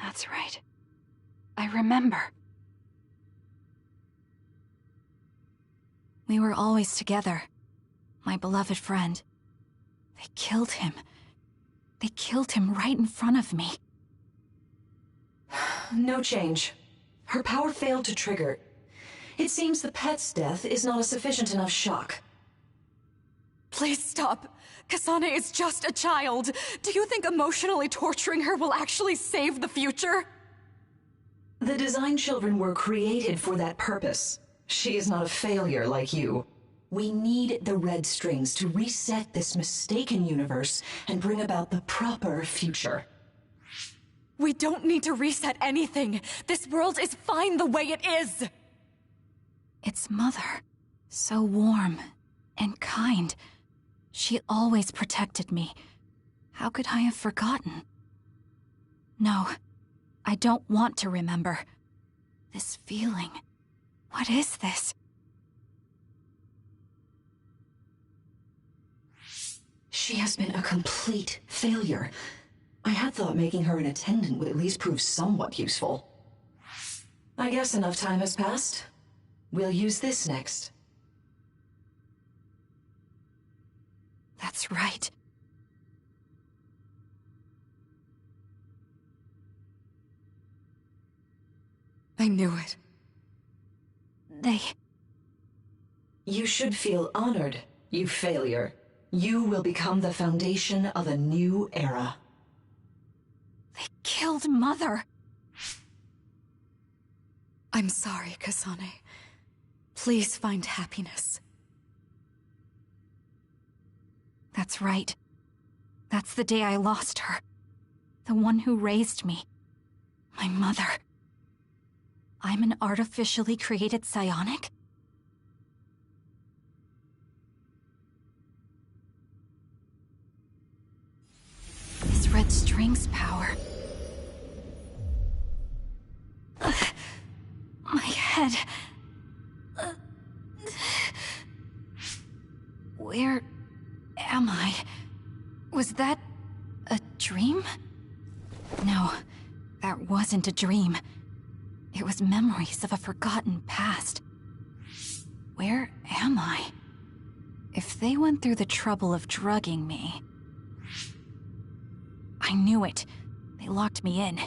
That's right. I remember. We were always together. My beloved friend. They killed him. They killed him right in front of me. No change. Her power failed to trigger. It seems the pet's death is not a sufficient enough shock. Please stop. Kasane is just a child. Do you think emotionally torturing her will actually save the future? The design children were created for that purpose. She is not a failure like you. We need the red strings to reset this mistaken universe and bring about the proper future. We don't need to reset anything. This world is fine the way it is. It's Mother. So warm and kind. She always protected me. How could I have forgotten? No, I don't want to remember. This feeling. What is this? She has been a complete failure. I had thought making her an attendant would at least prove somewhat useful. I guess enough time has passed. We'll use this next. That's right. I knew it. You should feel honored, you failure. You will become the foundation of a new era. They killed Mother. I'm sorry, Kasane. Please find happiness. That's right. That's the day I lost her. The one who raised me. My mother. I'm an artificially created psionic? This red string's power. My head. Where am I? Was that a dream? No, that wasn't a dream. It was memories of a forgotten past. Where am I? If they went through the trouble of drugging me... I knew it. They locked me in.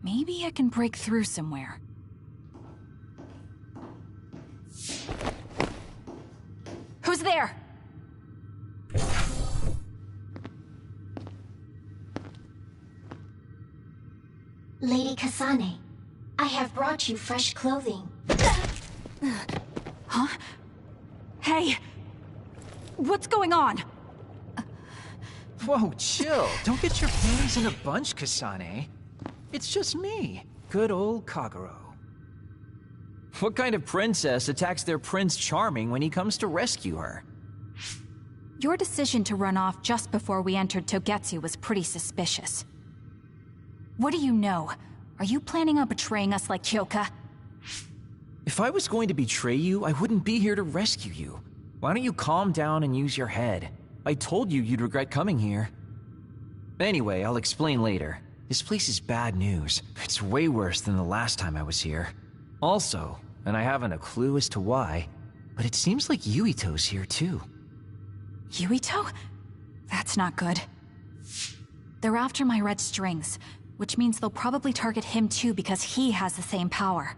Maybe I can break through somewhere. Who's there? Lady Kasane, I have brought you fresh clothing. Huh? Hey! What's going on? Whoa, chill. Don't get your panties in a bunch, Kasane. It's just me. Good old Kagero. What kind of princess attacks their Prince Charming when he comes to rescue her? Your decision to run off just before we entered Togetsu was pretty suspicious. What do you know? Are you planning on betraying us like Kyoka? If I was going to betray you, I wouldn't be here to rescue you. Why don't you calm down and use your head? I told you you'd regret coming here. Anyway, I'll explain later. This place is bad news. It's way worse than the last time I was here. Also, and I haven't a clue as to why, but it seems like Yuito's here too. Yuito? That's not good. They're after my red strings, which means they'll probably target him too because he has the same power.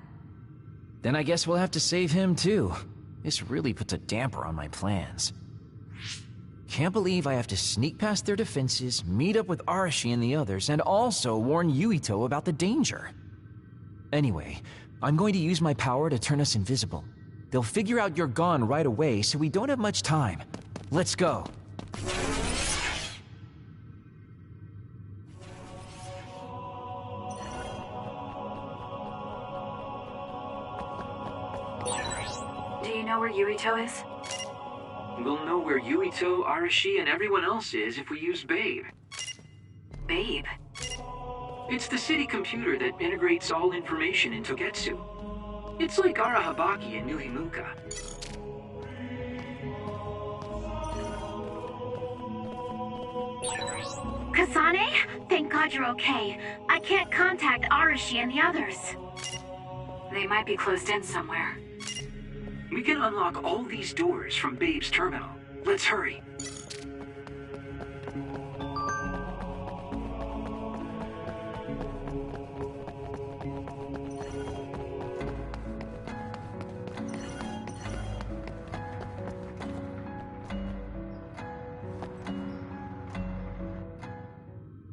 Then I guess we'll have to save him too. This really puts a damper on my plans. Can't believe I have to sneak past their defenses, meet up with Arashi and the others, and also warn Yuito about the danger. Anyway, I'm going to use my power to turn us invisible. They'll figure out you're gone right away, so we don't have much time. Let's go. Do you know where Yuito is? We'll know where Yuito, Arashi, and everyone else is if we use Babe. Babe? It's the city computer that integrates all information in Togetsu. It's like Arahabaki in New Himuka. Kasane? Thank God you're okay. I can't contact Arashi and the others. They might be closed in somewhere. We can unlock all these doors from Babe's terminal. Let's hurry.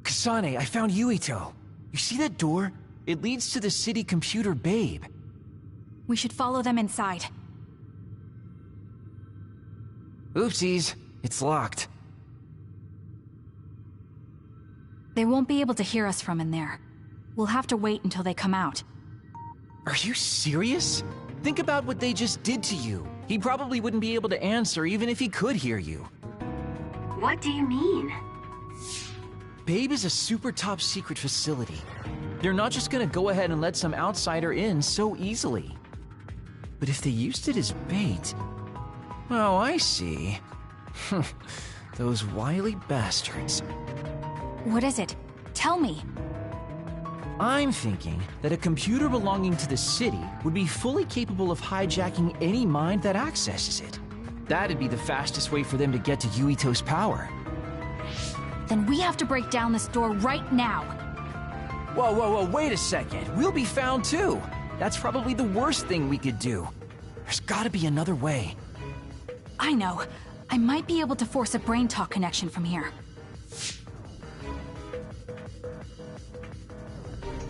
Kasane, I found Yuito. You see that door? It leads to the city computer Babe. We should follow them inside. Oopsies, it's locked. They won't be able to hear us from in there. We'll have to wait until they come out. Are you serious? Think about what they just did to you. He probably wouldn't be able to answer even if he could hear you. What do you mean? Babe is a super top secret facility. They're not just gonna go ahead and let some outsider in so easily. But if they used it as bait... Oh, I see. Those wily bastards. What is it? Tell me. I'm thinking that a computer belonging to the city would be fully capable of hijacking any mind that accesses it. That'd be the fastest way for them to get to Yuito's power. Then we have to break down this door right now. Whoa, wait a second. We'll be found too. That's probably the worst thing we could do. There's gotta be another way. I know. I might be able to force a brain talk connection from here.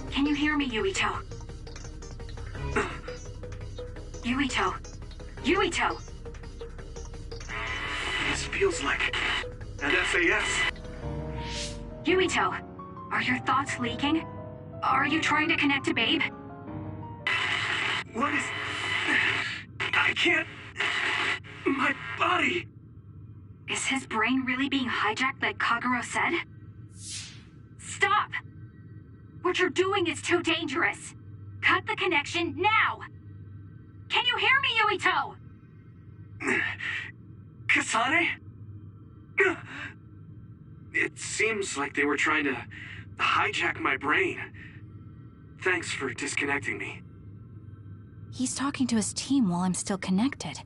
Can you hear me, Yuito? Yuito! Yuito! This feels like SAS. Yuito, are your thoughts leaking? Are you trying to connect to Babe? What is... I can't... My body... Is his brain really being hijacked like Kagero said? Stop! What you're doing is too dangerous. Cut the connection now! Can you hear me, Yuito? Kasane? It seems like they were trying to hijack my brain. Thanks for disconnecting me. He's talking to his team while I'm still connected.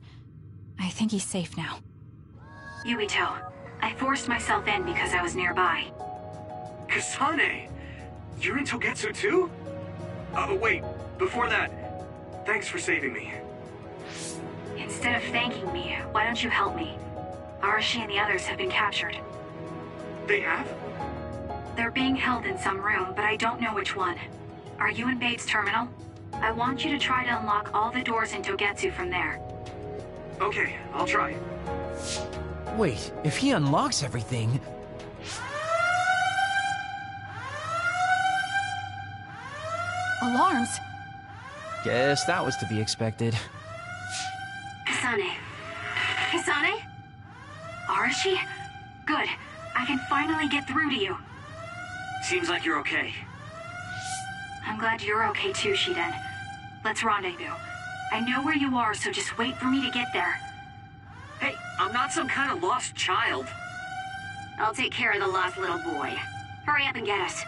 I think he's safe now. Yuito, I forced myself in because I was nearby. Kasane! You're in Togetsu too? Wait, before that, thanks for saving me. Instead of thanking me, why don't you help me? Arashi and the others have been captured. They have? They're being held in some room, but I don't know which one. Are you in Babe's terminal? I want you to try to unlock all the doors in Togetsu from there. Okay, I'll try. Wait, if he unlocks everything... Alarms! Guess that was to be expected. Kasane. Kasane? Arashi? Good. I can finally get through to you. Seems like you're okay. I'm glad you're okay too, Shiden. Let's rendezvous. I know where you are, so just wait for me to get there. Hey, I'm not some kind of lost child. I'll take care of the lost little boy. Hurry up and get us.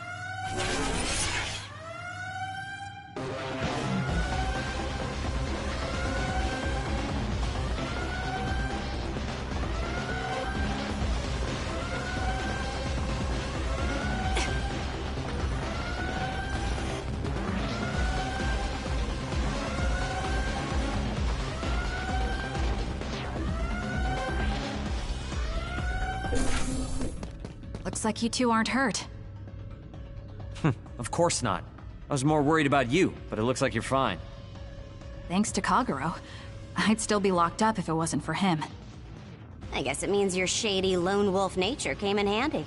Looks like you two aren't hurt. Of course not. I was more worried about you, but it looks like you're fine. Thanks to Kagero. I'd still be locked up if it wasn't for him. I guess it means your shady lone wolf nature came in handy.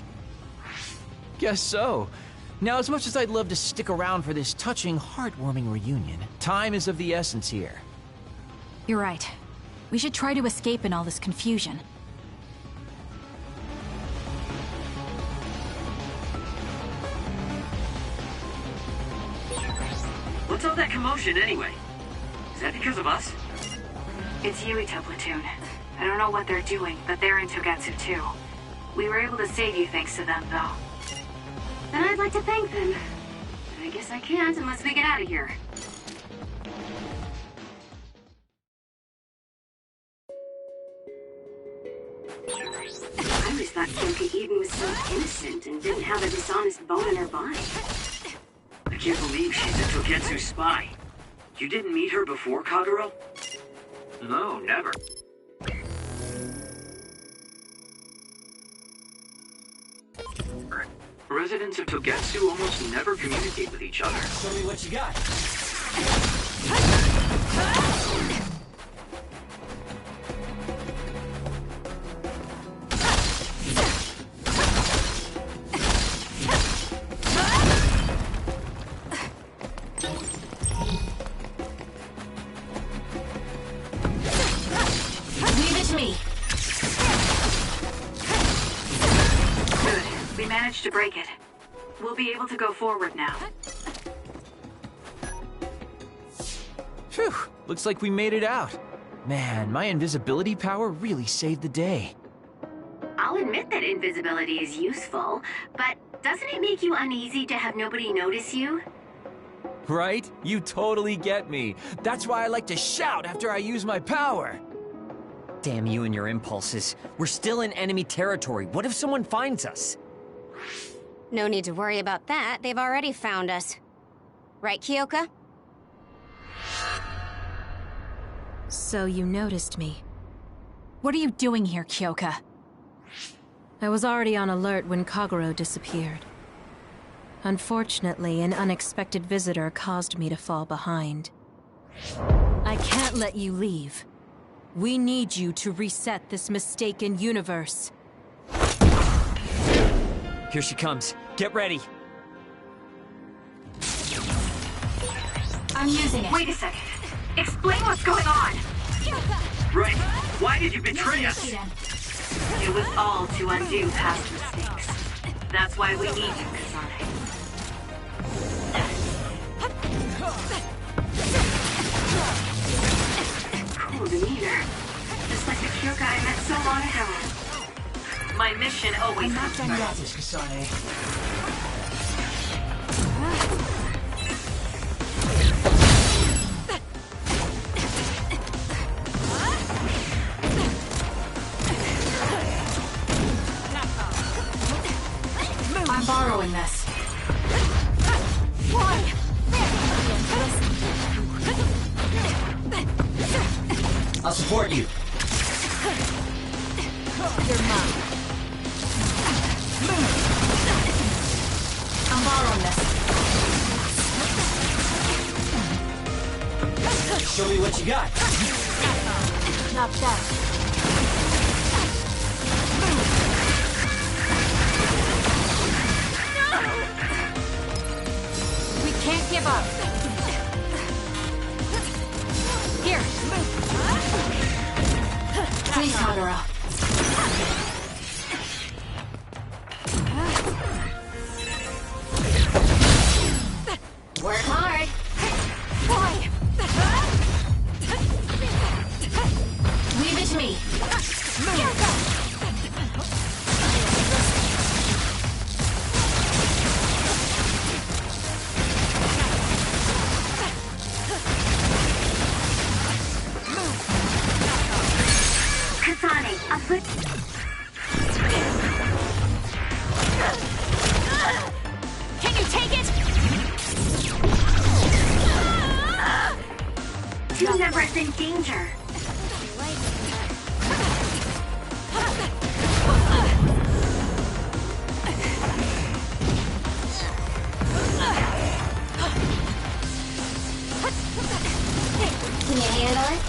Guess so. Now, as much as I'd love to stick around for this touching, heartwarming reunion, time is of the essence here. You're right. We should try to escape in all this confusion. What's all that commotion anyway? Is that because of us? It's Yuito platoon. I don't know what they're doing, but they're in Togetsu too. We were able to save you thanks to them, though. Then I'd like to thank them. But I guess I can't unless we get out of here. I always thought Kyoka Eden was so innocent and didn't have a dishonest bone in her body. I can't believe she's a Togetsu spy. You didn't meet her before, Kagero? No, never. Residents of Togetsu almost never communicate with each other. Show me what you got. Leave it to me. Good. We managed to break it. We'll be able to go forward now. Phew, looks like we made it out. Man, my invisibility power really saved the day. I'll admit that invisibility is useful, but doesn't it make you uneasy to have nobody notice you? Right? You totally get me. That's why I like to shout after I use my power. Damn you and your impulses. We're still in enemy territory. What if someone finds us? No need to worry about that. They've already found us. Right, Kyoka? So you noticed me. What are you doing here, Kyoka? I was already on alert when Kagero disappeared. Unfortunately, an unexpected visitor caused me to fall behind. I can't let you leave. We need you to reset this mistaken universe. Here she comes. Get ready. I'm using it. Wait a second. Explain what's going on. Right. Why did you betray us? It was all to undo past mistakes. That's why we need you, Kasane. Cool demeanor. Just like the cute guy I met so long ago. My mission always comes first. Kasane. I'm borrowing this. Why? I'll support you. You're mine. I'm borrowing this. Show me what you got. Not that. We can't give up. Here. Please, Kagura. Work hard. Why? Leave it to me. Kasane, a good... Can you take it? You never in danger. Can you handle it?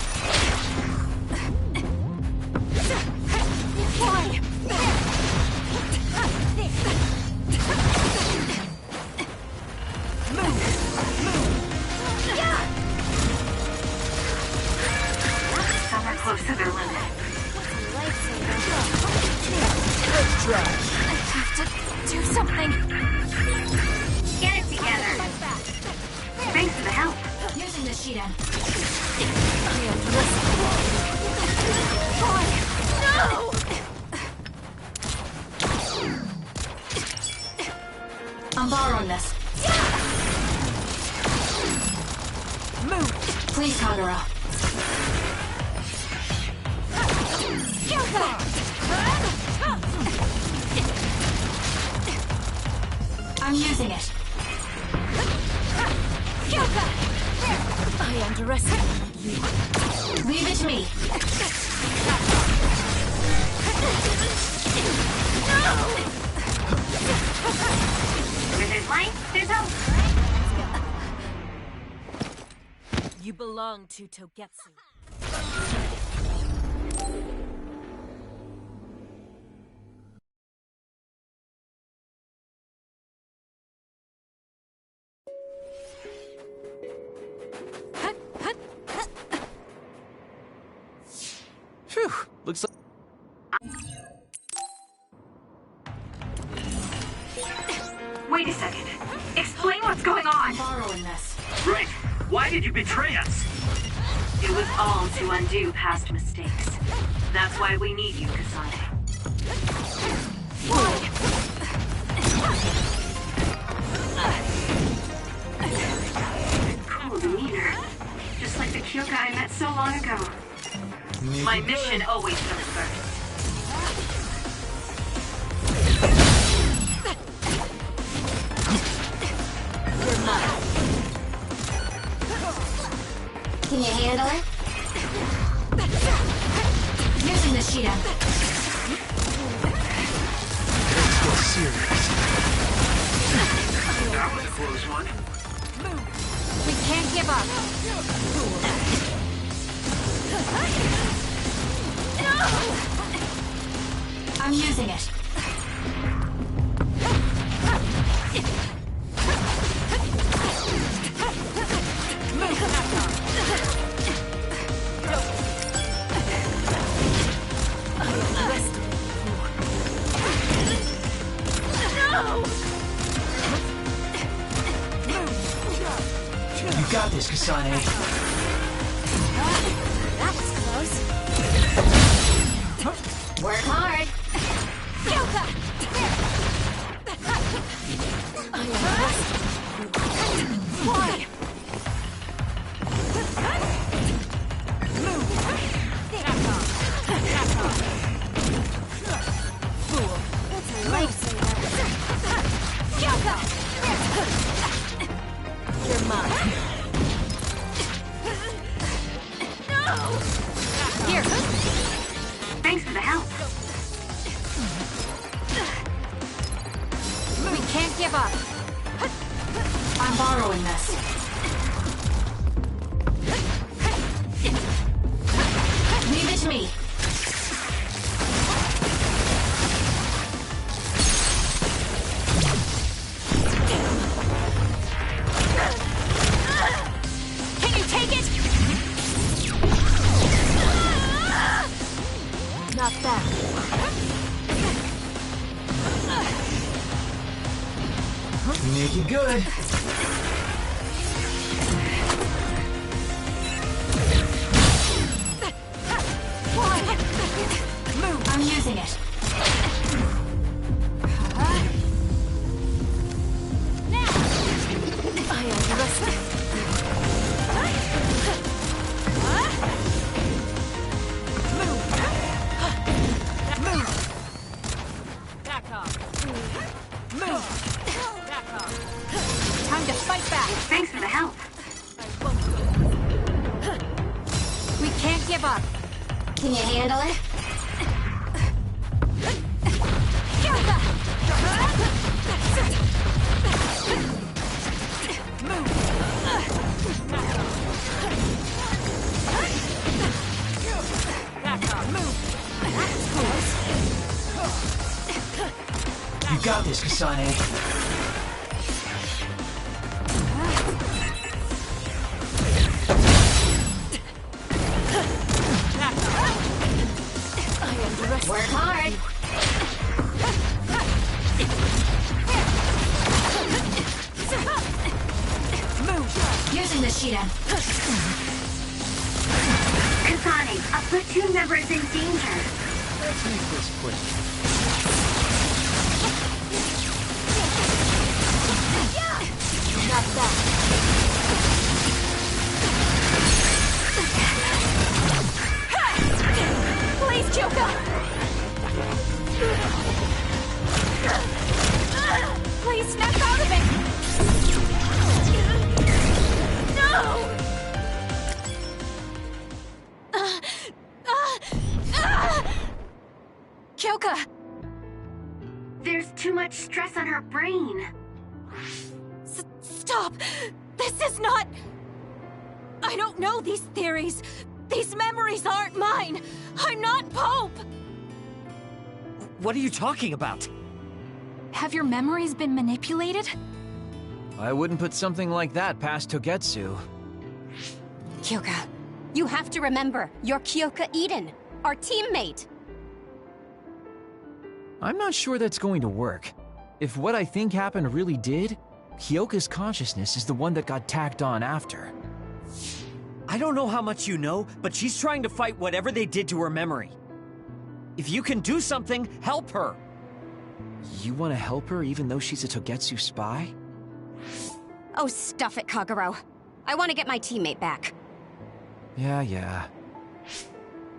Why? Some are close to their limit. I have to do something. Get it together. Thanks for the help. Using the Shiden. Why? No! I'm borrowing this. Move. Please, Kagura. I'm using it. I underestimated you. Leave it to me. Where there's light, there's hope. You belong to Togetsu. Phew. Looks like... Wait a second. Explain what's going on. Borrowing this. Right. Why did you betray us? It was all to undo past mistakes. That's why we need you, Kasane. Cool demeanor. Just like the cute guy I met so long ago. My mission always comes first. You're mine. Can you handle it? Using the Shiden. Let's get serious. That was a close one. We can't give up. I'm using it. got this, Kasane. That was close. Work hard. Why? Fool. That's a lifesaver. You're mine. No! Here. Thanks for the help. We can't give up. I'm borrowing this. Leave it to me. Can you take it? Not bad. Make it good. Why? Move. I'm using it. I underestimate. Move. Back off. Move. Back off. Time to fight back. Thanks for the help. We can't give up. Can you handle it? You got this, Kasane. Work hard. Using the Shidan. Kasane, a platoon member is in danger. Let's make this quick. Not bad. Please, Kyoka! Please snap out of it! No! Kyoka! There's too much stress on her brain. Stop! This is not... I don't know these theories. These memories aren't mine. I'm not Pope! What are you talking about? Have your memories been manipulated? I wouldn't put something like that past Togetsu. Kyoka, you have to remember, you're Kyoka Eden, our teammate. I'm not sure that's going to work. If what I think happened really did, Kyoka's consciousness is the one that got tacked on after. I don't know how much you know, but she's trying to fight whatever they did to her memory. If you can do something, help her! You want to help her even though she's a Togetsu spy? Oh, stuff it, Kagero. I want to get my teammate back. Yeah.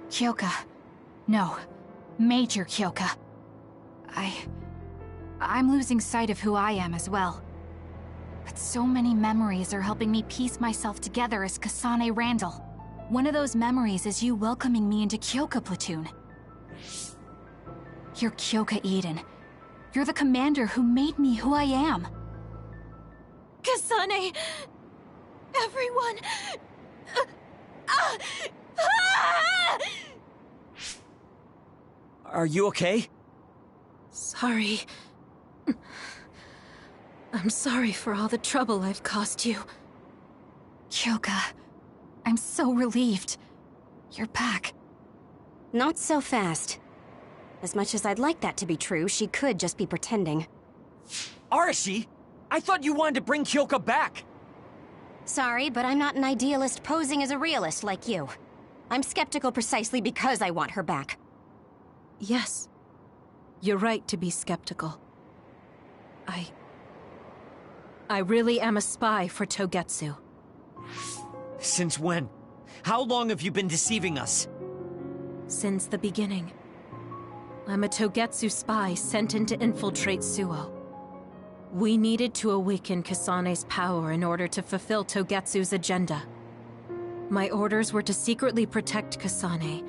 Kyoka. No. Major Kyoka. I'm losing sight of who I am as well. But so many memories are helping me piece myself together as Kasane Randall. One of those memories is you welcoming me into Kyoka Platoon. You're Kyoka Eden. You're the commander who made me who I am. Kasane... Everyone... Are you okay? Sorry. I'm sorry for all the trouble I've caused you. Kyoka, I'm so relieved. You're back. Not so fast. As much as I'd like that to be true, she could just be pretending. Arashi! I thought you wanted to bring Kyoka back! Sorry, but I'm not an idealist posing as a realist like you. I'm skeptical precisely because I want her back. Yes. You're right to be skeptical. I really am a spy for Togetsu. Since when? How long have you been deceiving us? Since the beginning. I'm a Togetsu spy sent in to infiltrate Suo. We needed to awaken Kasane's power in order to fulfill Togetsu's agenda. My orders were to secretly protect Kasane,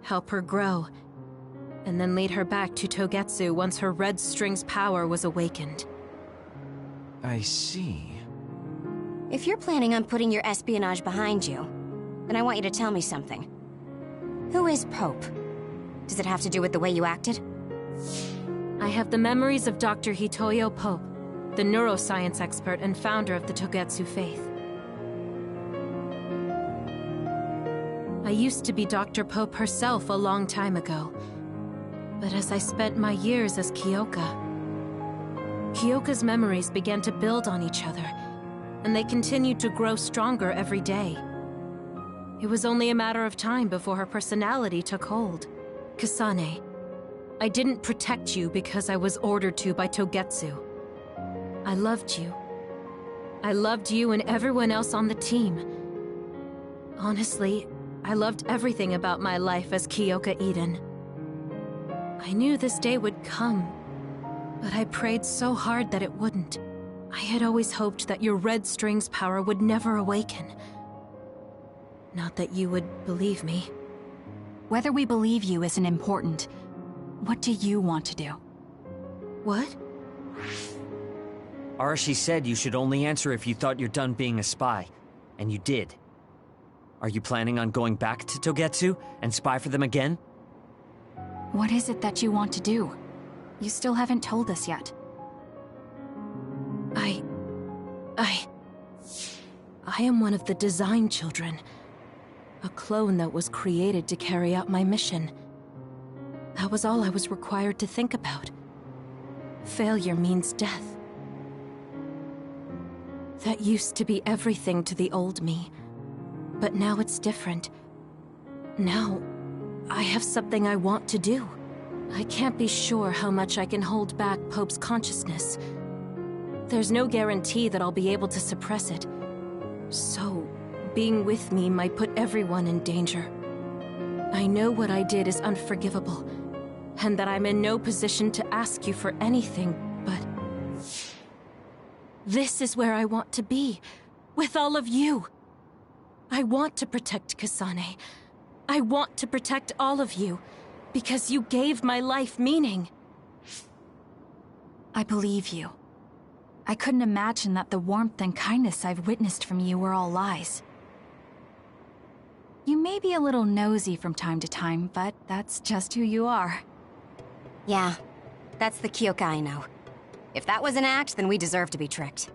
help her grow, and then lead her back to Togetsu once her red string's power was awakened. I see. If you're planning on putting your espionage behind you, then I want you to tell me something. Who is Pope? Does it have to do with the way you acted? I have the memories of Dr. Hitoyo Pope, the neuroscience expert and founder of the Togetsu faith. I used to be Dr. Pope herself a long time ago. But as I spent my years as Kyoka's memories began to build on each other, and they continued to grow stronger every day. It was only a matter of time before her personality took hold. Kasane, I didn't protect you because I was ordered to by Togetsu. I loved you. I loved you and everyone else on the team. Honestly, I loved everything about my life as Kyoka Eden. I knew this day would come, but I prayed so hard that it wouldn't. I had always hoped that your red string's power would never awaken. Not that you would believe me. Whether we believe you isn't important. What do you want to do? What? Arashi said you should only answer if you thought you're done being a spy. And you did. Are you planning on going back to Togetsu and spy for them again? What is it that you want to do? You still haven't told us yet. I am one of the design children. A clone that was created to carry out my mission. That was all I was required to think about. Failure means death. That used to be everything to the old me. But now it's different. Now, I have something I want to do. I can't be sure how much I can hold back Pope's consciousness. There's no guarantee that I'll be able to suppress it. So, being with me might put everyone in danger. I know what I did is unforgivable, and that I'm in no position to ask you for anything, but... this is where I want to be, with all of you. I want to protect Kasane. I want to protect all of you, because you gave my life meaning. I believe you. I couldn't imagine that the warmth and kindness I've witnessed from you were all lies. You may be a little nosy from time to time, but that's just who you are. Yeah, that's the Kyoka I know. If that was an act, then we deserve to be tricked.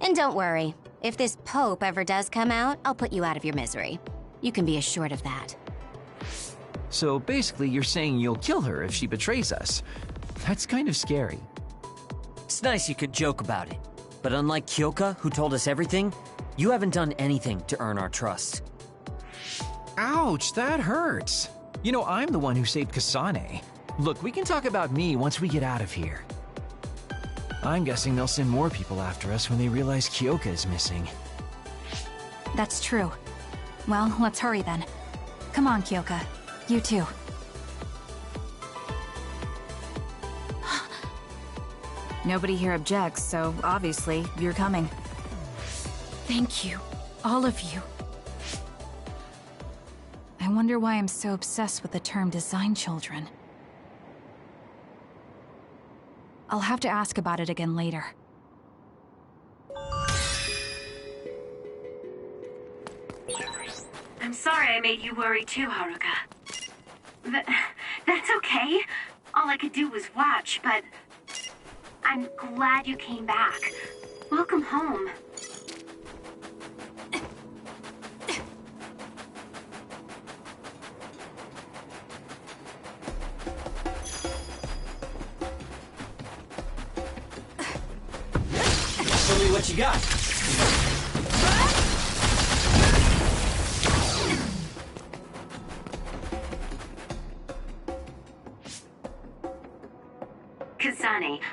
And don't worry, if this Pope ever does come out, I'll put you out of your misery. You can be assured of that. So basically, you're saying you'll kill her if she betrays us. That's kind of scary. It's nice you could joke about it. But unlike Kyoka, who told us everything, you haven't done anything to earn our trust. Ouch, that hurts. You know, I'm the one who saved Kasane. Look, we can talk about me once we get out of here. I'm guessing they'll send more people after us when they realize Kyoka is missing. That's true. Well, let's hurry then. Come on, Kyoka. You too. Nobody here objects, so obviously you're coming. Thank you, all of you. I wonder why I'm so obsessed with the term design children. I'll have to ask about it again later. I'm sorry I made you worry too, Haruka. That's okay. All I could do was watch, but... I'm glad you came back. Welcome home. Show me what you got.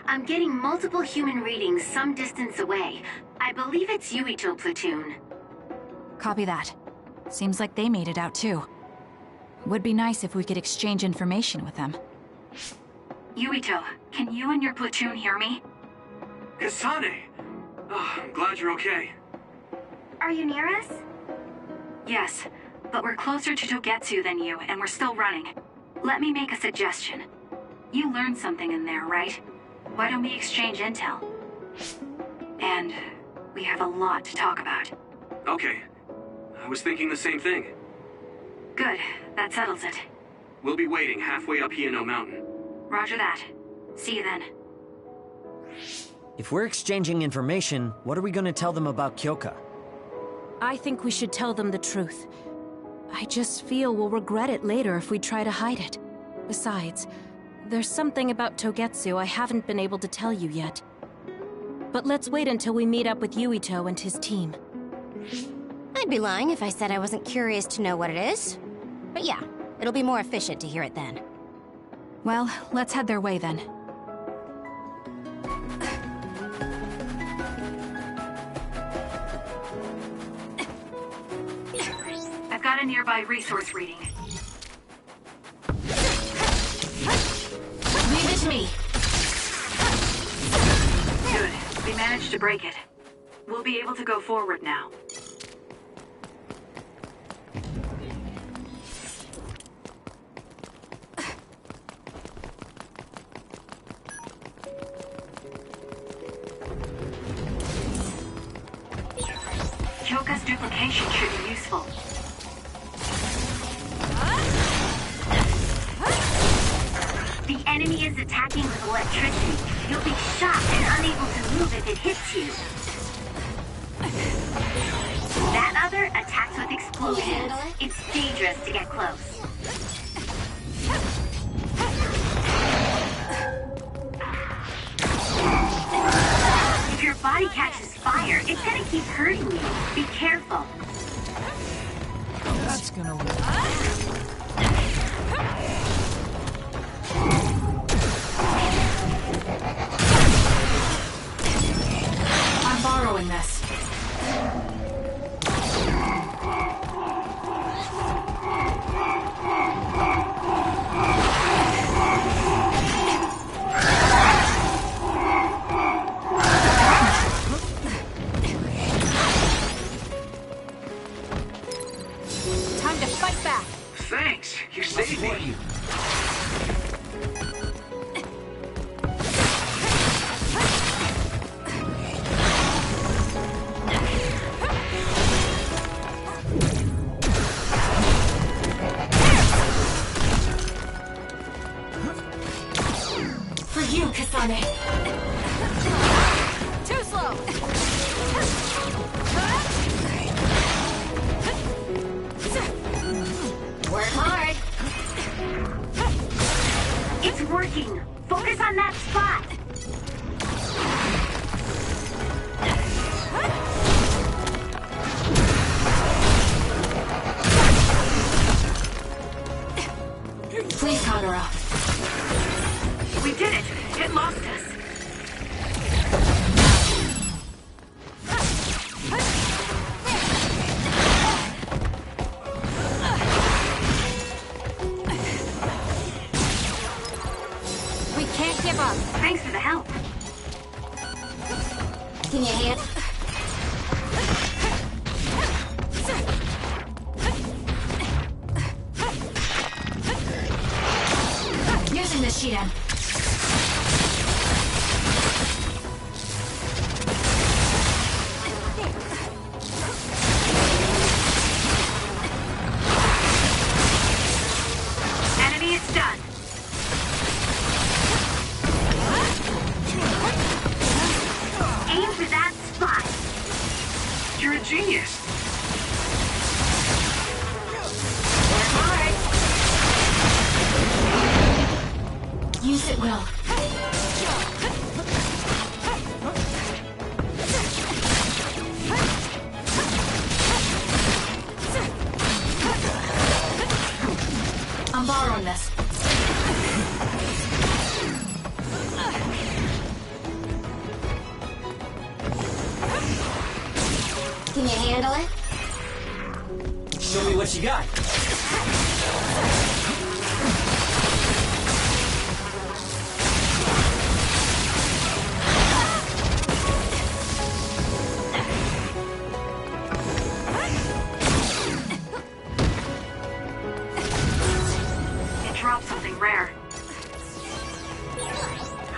I'm getting multiple human readings some distance away. I believe it's Yuito platoon. Copy that. Seems like they made it out too. Would be nice if we could exchange information with them. Yuito, can you and your platoon hear me? Kasane! Oh, I'm glad you're okay. Are you near us? Yes, but we're closer to Togetsu than you, and we're still running. Let me make a suggestion. You learned something in there, right? Why don't we exchange intel? And we have a lot to talk about. Okay. I was thinking the same thing. Good, that settles it. We'll be waiting halfway up Hieno Mountain. Roger that. See you then. If we're exchanging information, what are we gonna tell them about Kyoka? I think we should tell them the truth. I just feel we'll regret it later if we try to hide it. Besides, there's something about Togetsu I haven't been able to tell you yet. But let's wait until we meet up with Yuito and his team. I'd be lying if I said I wasn't curious to know what it is. But yeah, it'll be more efficient to hear it then. Well, let's head their way then. I've got a nearby resource reading. Leave it to me. Good. We managed to break it. We'll be able to go forward now. Kyoka's duplication should be useful. The enemy is attacking with electricity. You'll be shocked and unable to move if it hits you. That other attacks with explosions. It's dangerous to get close. If your body catches fire, it's gonna keep hurting you. Be careful. That's gonna work. I'm borrowing this. Time to fight back! Thanks! You saved me! For you, Kasane. Too slow! Work hard. It's working. Focus on that spot. Please, Kagura. We did it! It lost us! We can't give up. Thanks for the help. Can you hand? Using this Shiden. Enemy is done. Aim for that spot. You're a genius! Work hard. Use it well. I'm borrowing this. Can you handle it? Show me what you got. It dropped something rare.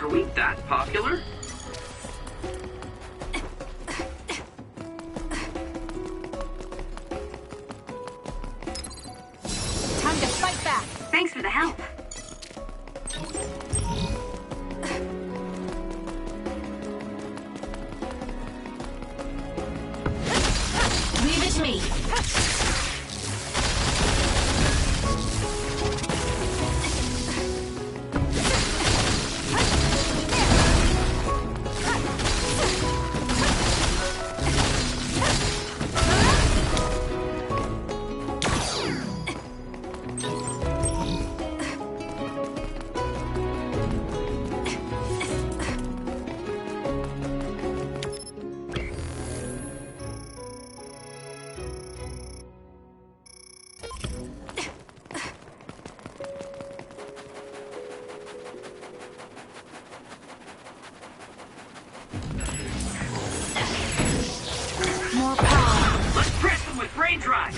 Are we that popular? Time to fight back. Thanks for the help. Leave it to me. More power. Let's press them with brain drive!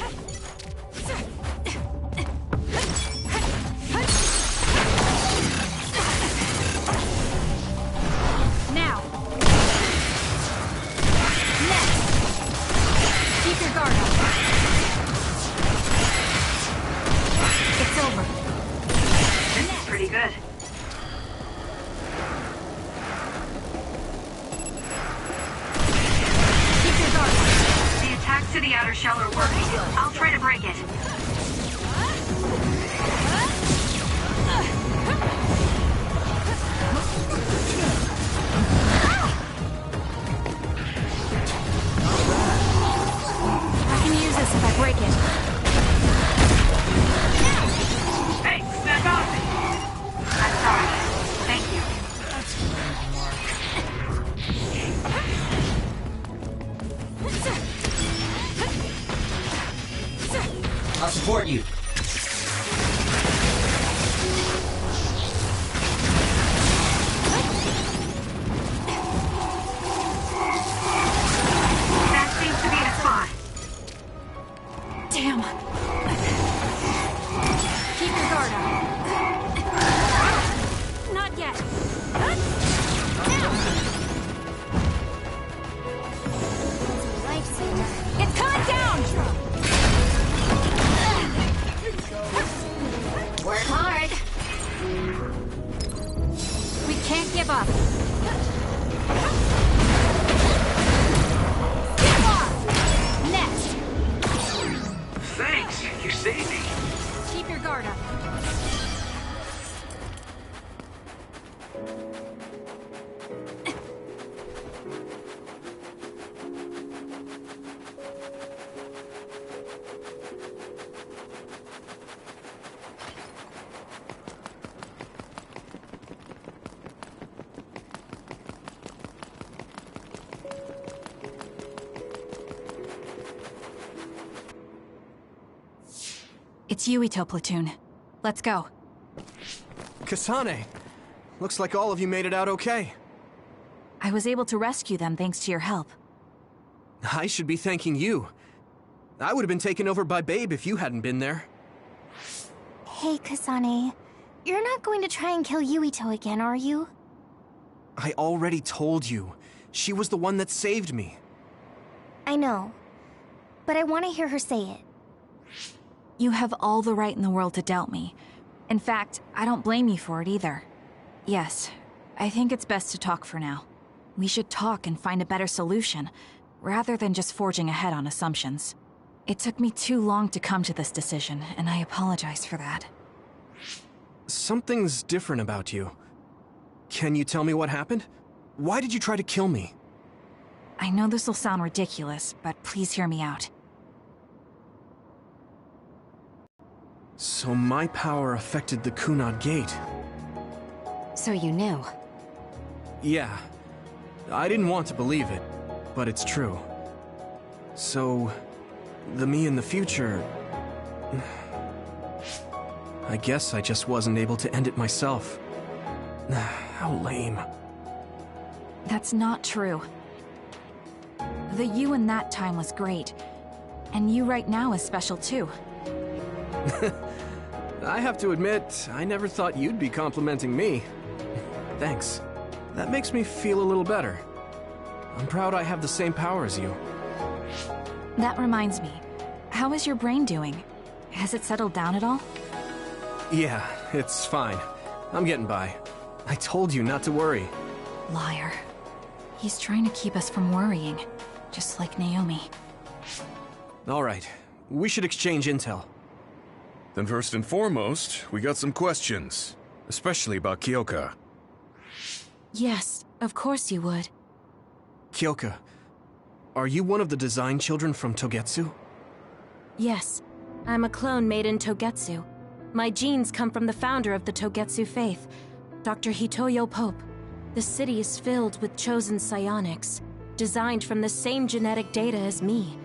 Now. Next. Keep your guard up. It's over. This is pretty good. Keep your guard up. The attacks to the outer shell are working. I'll try to break it. I can use this if I break it. Hey, snap out of it! I'm sorry. Thank you. I'll support you. That seems to be the spot. Damn. Keep your guard up. Not yet. It's coming down! Work hard. We can't give up. Get off! Next! Thanks, you saved me. Keep your guard up. It's Yuito platoon. Let's go. Kasane! Looks like all of you made it out okay. I was able to rescue them thanks to your help. I should be thanking you. I would have been taken over by Babe if you hadn't been there. Hey, Kasane. You're not going to try and kill Yuito again, are you? I already told you. She was the one that saved me. I know. But I want to hear her say it. You have all the right in the world to doubt me. In fact, I don't blame you for it either. Yes, I think it's best to talk for now. We should talk and find a better solution, rather than just forging ahead on assumptions. It took me too long to come to this decision, and I apologize for that. Something's different about you. Can you tell me what happened? Why did you try to kill me? I know this will sound ridiculous, but please hear me out. So my power affected the Kunad Gate. So you knew. Yeah. I didn't want to believe it, but it's true. So, the me in the future... I guess I just wasn't able to end it myself. How lame. That's not true. The you in that time was great. And you right now is special too. I have to admit, I never thought you'd be complimenting me. Thanks. That makes me feel a little better. I'm proud I have the same power as you. That reminds me. How is your brain doing? Has it settled down at all? Yeah, it's fine. I'm getting by. I told you not to worry. Liar. He's trying to keep us from worrying, just like Naomi. All right, we should exchange intel. Then first and foremost, we got some questions, especially about Kyoka. Yes, of course you would. Kyoka, are you one of the design children from Togetsu? Yes, I'm a clone made in Togetsu. My genes come from the founder of the Togetsu faith, Dr. Hitoyo Pope. The city is filled with chosen psionics, designed from the same genetic data as me.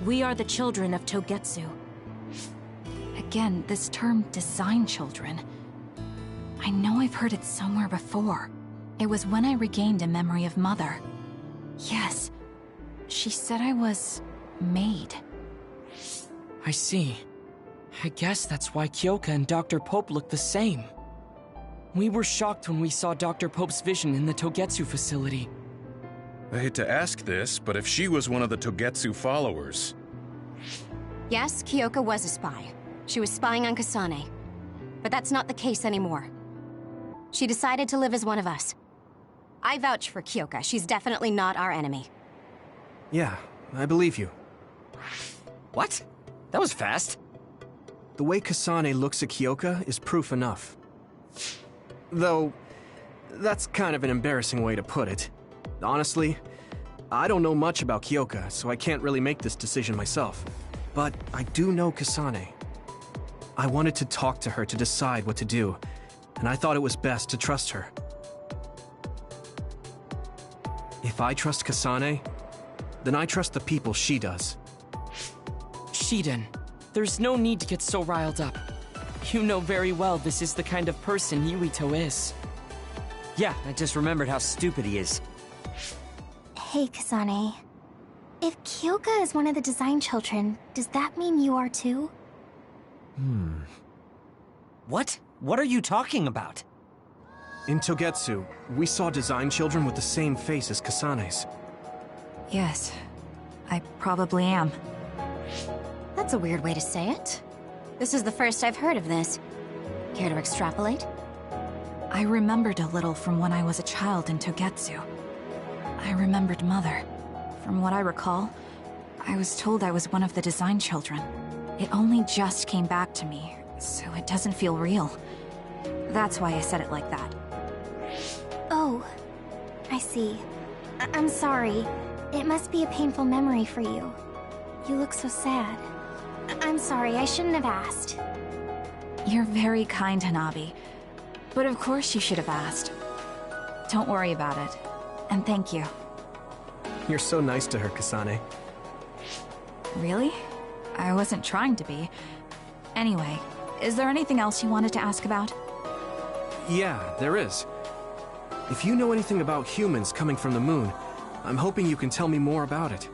We are the children of Togetsu. Again, this term design children. I know I've heard it somewhere before. It was when I regained a memory of Mother. Yes, she said I was made. I see. I guess that's why Kyoka and Dr. Pope look the same. We were shocked when we saw Dr. Pope's vision in the Togetsu facility. I hate to ask this, but if she was one of the Togetsu followers... Yes, Kyoka was a spy. She was spying on Kasane. But that's not the case anymore. She decided to live as one of us. I vouch for Kyoka. She's definitely not our enemy. Yeah, I believe you. What? That was fast. The way Kasane looks at Kyoka is proof enough. Though, that's kind of an embarrassing way to put it. Honestly, I don't know much about Kyoka, so I can't really make this decision myself. But I do know Kasane. I wanted to talk to her to decide what to do, and I thought it was best to trust her. If I trust Kasane, then I trust the people she does. Shiden, there's no need to get so riled up. You know very well this is the kind of person Yuito is. Yeah, I just remembered how stupid he is. Hey, Kasane. If Kyoka is one of the design children, does that mean you are too? What? What are you talking about? In Togetsu, we saw design children with the same face as Kasane's. Yes, I probably am. That's a weird way to say it. This is the first I've heard of this. Care to extrapolate? I remembered a little from when I was a child in Togetsu. I remembered Mother. From what I recall, I was told I was one of the design children. It only just came back to me, so it doesn't feel real. That's why I said it like that. Oh, I see. I'm sorry. It must be a painful memory for you. You look so sad. I'm sorry, I shouldn't have asked. You're very kind, Hanabi. But of course you should have asked. Don't worry about it. And thank you. You're so nice to her, Kasane. Really? I wasn't trying to be. Anyway, is there anything else you wanted to ask about? Yeah, there is. If you know anything about humans coming from the moon, I'm hoping you can tell me more about it.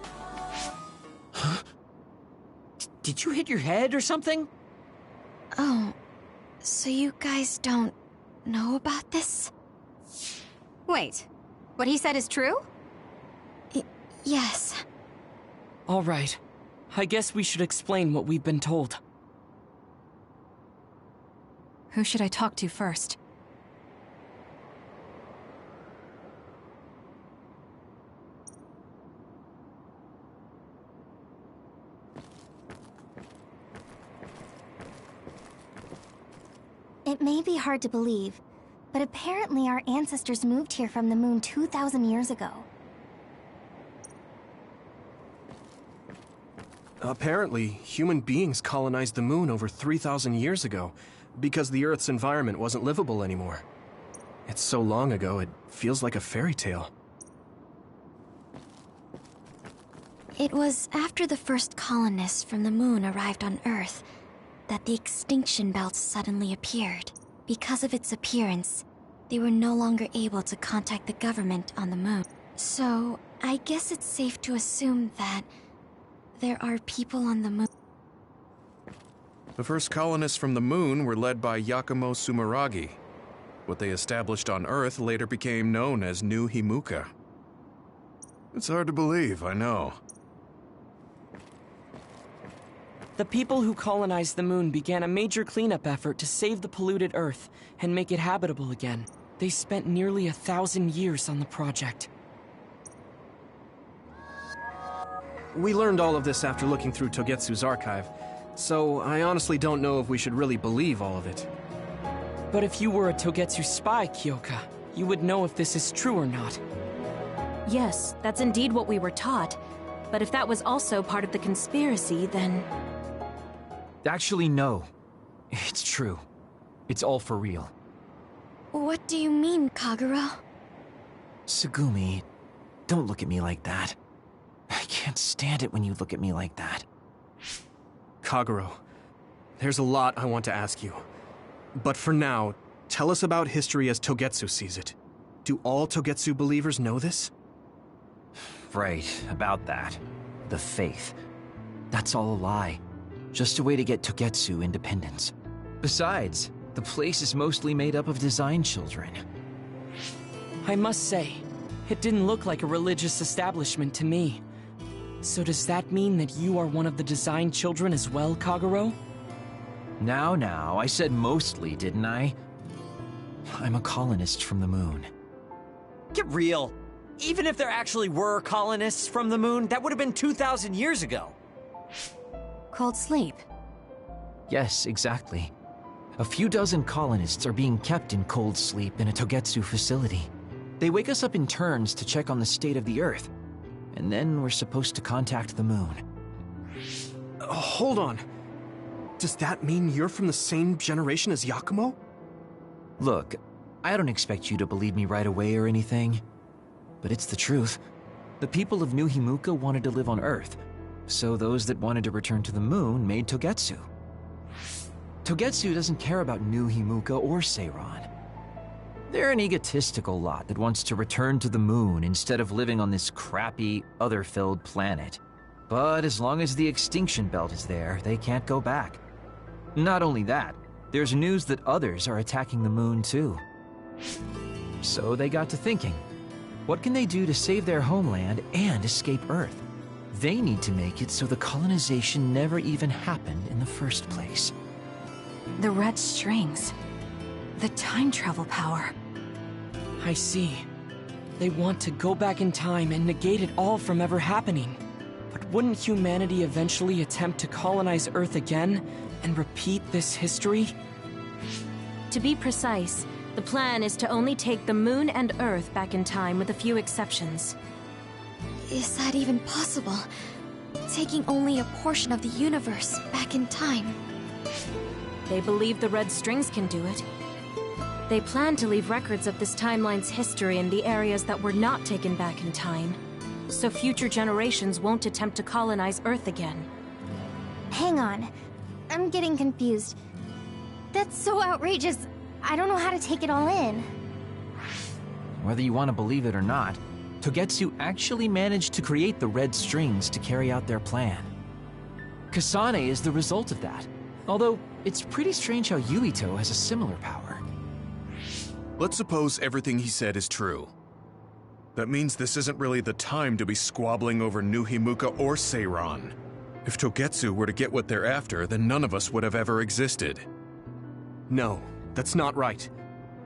Huh? Did you hit your head or something? Oh, so you guys don't know about this? Wait, what he said is true? Yes. All right. I guess we should explain what we've been told. Who should I talk to first? It may be hard to believe, but apparently our ancestors moved here from the moon 2,000 years ago. Apparently, human beings colonized the moon over 3,000 years ago, because the Earth's environment wasn't livable anymore. It's so long ago, it feels like a fairy tale. It was after the first colonists from the moon arrived on Earth that the extinction belt suddenly appeared. Because of its appearance, they were no longer able to contact the government on the moon. So, I guess it's safe to assume that there are people on the moon. The first colonists from the moon were led by Yakumo Sumeragi. What they established on Earth later became known as New Himuka. It's hard to believe, I know. The people who colonized the moon began a major cleanup effort to save the polluted Earth and make it habitable again. They spent nearly 1,000 years on the project. We learned all of this after looking through Togetsu's archive, so I honestly don't know if we should really believe all of it. But if you were a Togetsu spy, Kyoka, you would know if this is true or not. Yes, that's indeed what we were taught. But if that was also part of the conspiracy, then... Actually, no. It's true. It's all for real. What do you mean, Kagero? Tsugumi, don't look at me like that. I can't stand it when you look at me like that. Kagero, there's a lot I want to ask you. But for now, tell us about history as Togetsu sees it. Do all Togetsu believers know this? Right, about that. The faith. That's all a lie. Just a way to get Togetsu independence. Besides, the place is mostly made up of design children. I must say, it didn't look like a religious establishment to me. So does that mean that you are one of the design children as well, Kagero? Now, I said mostly, didn't I? I'm a colonist from the moon. Get real. Even if there actually were colonists from the moon, that would have been 2,000 years ago. Cold sleep. Yes, exactly. A few dozen colonists are being kept in cold sleep in a Togetsu facility. They wake us up in turns to check on the state of the Earth, and then we're supposed to contact the moon. Hold on. Does that mean you're from the same generation as Yakumo? Look, I don't expect you to believe me right away or anything, but it's the truth. The people of New Himuka wanted to live on Earth, so those that wanted to return to the moon made Togetsu. Togetsu doesn't care about New Himuka or Seiran. They're an egotistical lot that wants to return to the moon instead of living on this crappy, other-filled planet. But as long as the extinction belt is there, they can't go back. Not only that, there's news that others are attacking the moon too. So they got to thinking, what can they do to save their homeland and escape Earth? They need to make it so the colonization never even happened in the first place. The red strings. The time travel power. I see. They want to go back in time and negate it all from ever happening. But wouldn't humanity eventually attempt to colonize Earth again and repeat this history? To be precise, the plan is to only take the moon and Earth back in time with a few exceptions. Is that even possible? Taking only a portion of the universe back in time. They believe the red strings can do it. They plan to leave records of this timeline's history in the areas that were not taken back in time, so future generations won't attempt to colonize Earth again. Hang on. I'm getting confused. That's so outrageous. I don't know how to take it all in. Whether you want to believe it or not, Togetsu actually managed to create the red strings to carry out their plan. Kasane is the result of that, although it's pretty strange how Yuito has a similar power. Let's suppose everything he said is true. That means this isn't really the time to be squabbling over New Himuka or Seiran. If Togetsu were to get what they're after, then none of us would have ever existed. No, that's not right.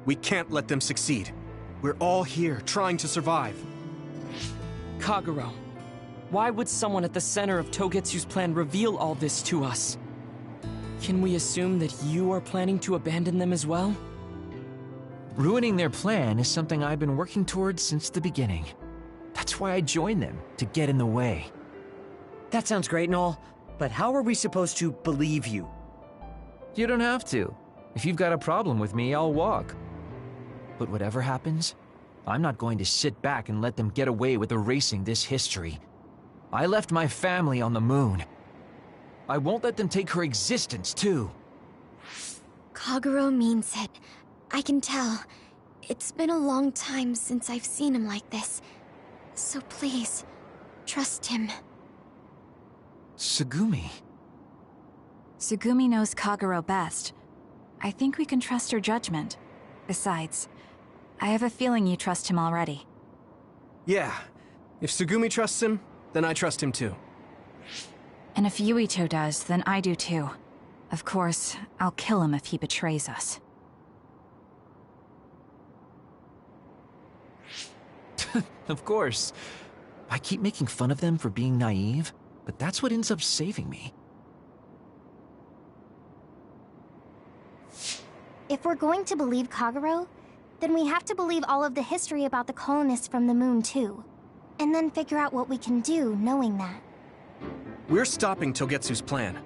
We can't let them succeed. We're all here trying to survive. Kagero, why would someone at the center of Togetsu's plan reveal all this to us? Can we assume that you are planning to abandon them as well? Ruining their plan is something I've been working towards since the beginning. That's why I joined them, to get in the way. That sounds great and all, but how are we supposed to believe you? You don't have to. If you've got a problem with me, I'll walk. But whatever happens, I'm not going to sit back and let them get away with erasing this history. I left my family on the moon. I won't let them take her existence, too. Kagero means it. I can tell. It's been a long time since I've seen him like this. So please, trust him. Tsugumi. Tsugumi knows Kagero best. I think we can trust her judgment. Besides, I have a feeling you trust him already. Yeah. If Tsugumi trusts him, then I trust him too. And if Yuito does, then I do too. Of course, I'll kill him if he betrays us. Of course. I keep making fun of them for being naive, but that's what ends up saving me. If we're going to believe Kagero, then we have to believe all of the history about the colonists from the moon too. And then figure out what we can do knowing that. We're stopping Togetsu's plan.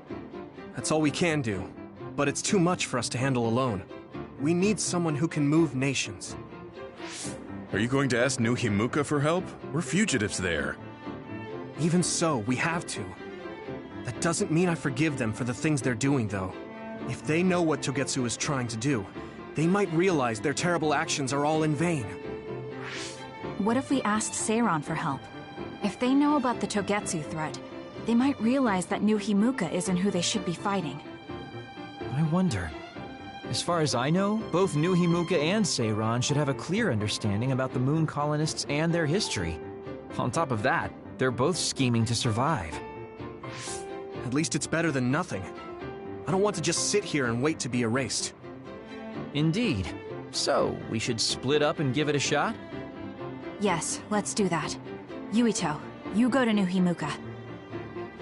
That's all we can do. But it's too much for us to handle alone. We need someone who can move nations. Are you going to ask New Himuka for help? We're fugitives there. Even so, we have to. That doesn't mean I forgive them for the things they're doing, though. If they know what Togetsu is trying to do, they might realize their terrible actions are all in vain. What if we asked Seiran for help? If they know about the Togetsu threat, they might realize that New Himuka isn't who they should be fighting. I wonder. As far as I know, both New Himuka and Seiran should have a clear understanding about the moon colonists and their history. On top of that, they're both scheming to survive. At least it's better than nothing. I don't want to just sit here and wait to be erased. Indeed. So, we should split up and give it a shot? Yes, let's do that. Yuito, you go to New Himuka.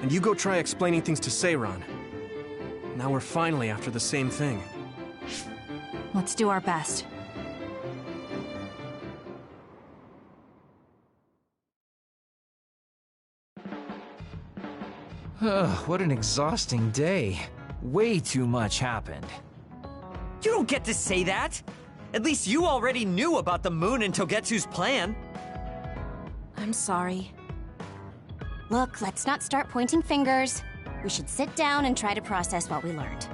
And you go try explaining things to Seiran. Now we're finally after the same thing. Let's do our best. What an exhausting day. Way too much happened. You don't get to say that! At least you already knew about the moon and Togetsu's plan. I'm sorry. Look, let's not start pointing fingers. We should sit down and try to process what we learned.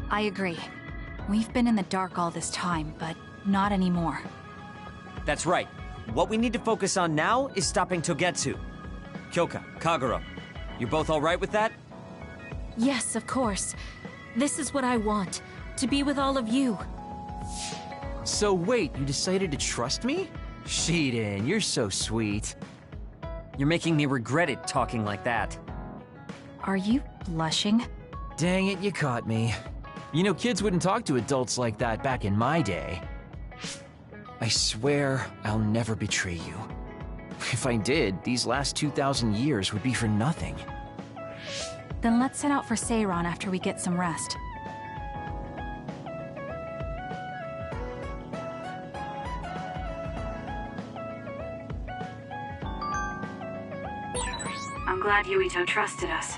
I agree. We've been in the dark all this time, but not anymore. That's right. What we need to focus on now is stopping Togetsu. Kyoka, Kagero, you both alright with that? Yes, of course. This is what I want. To be with all of you. So wait, you decided to trust me? Shiden, you're so sweet. You're making me regret it talking like that. Are you blushing? Dang it, you caught me. You know, kids wouldn't talk to adults like that back in my day. I swear I'll never betray you. If I did, these last 2,000 years would be for nothing. Then let's set out for Seiran after we get some rest. I'm glad Yuito trusted us.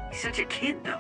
He's such a kid, though.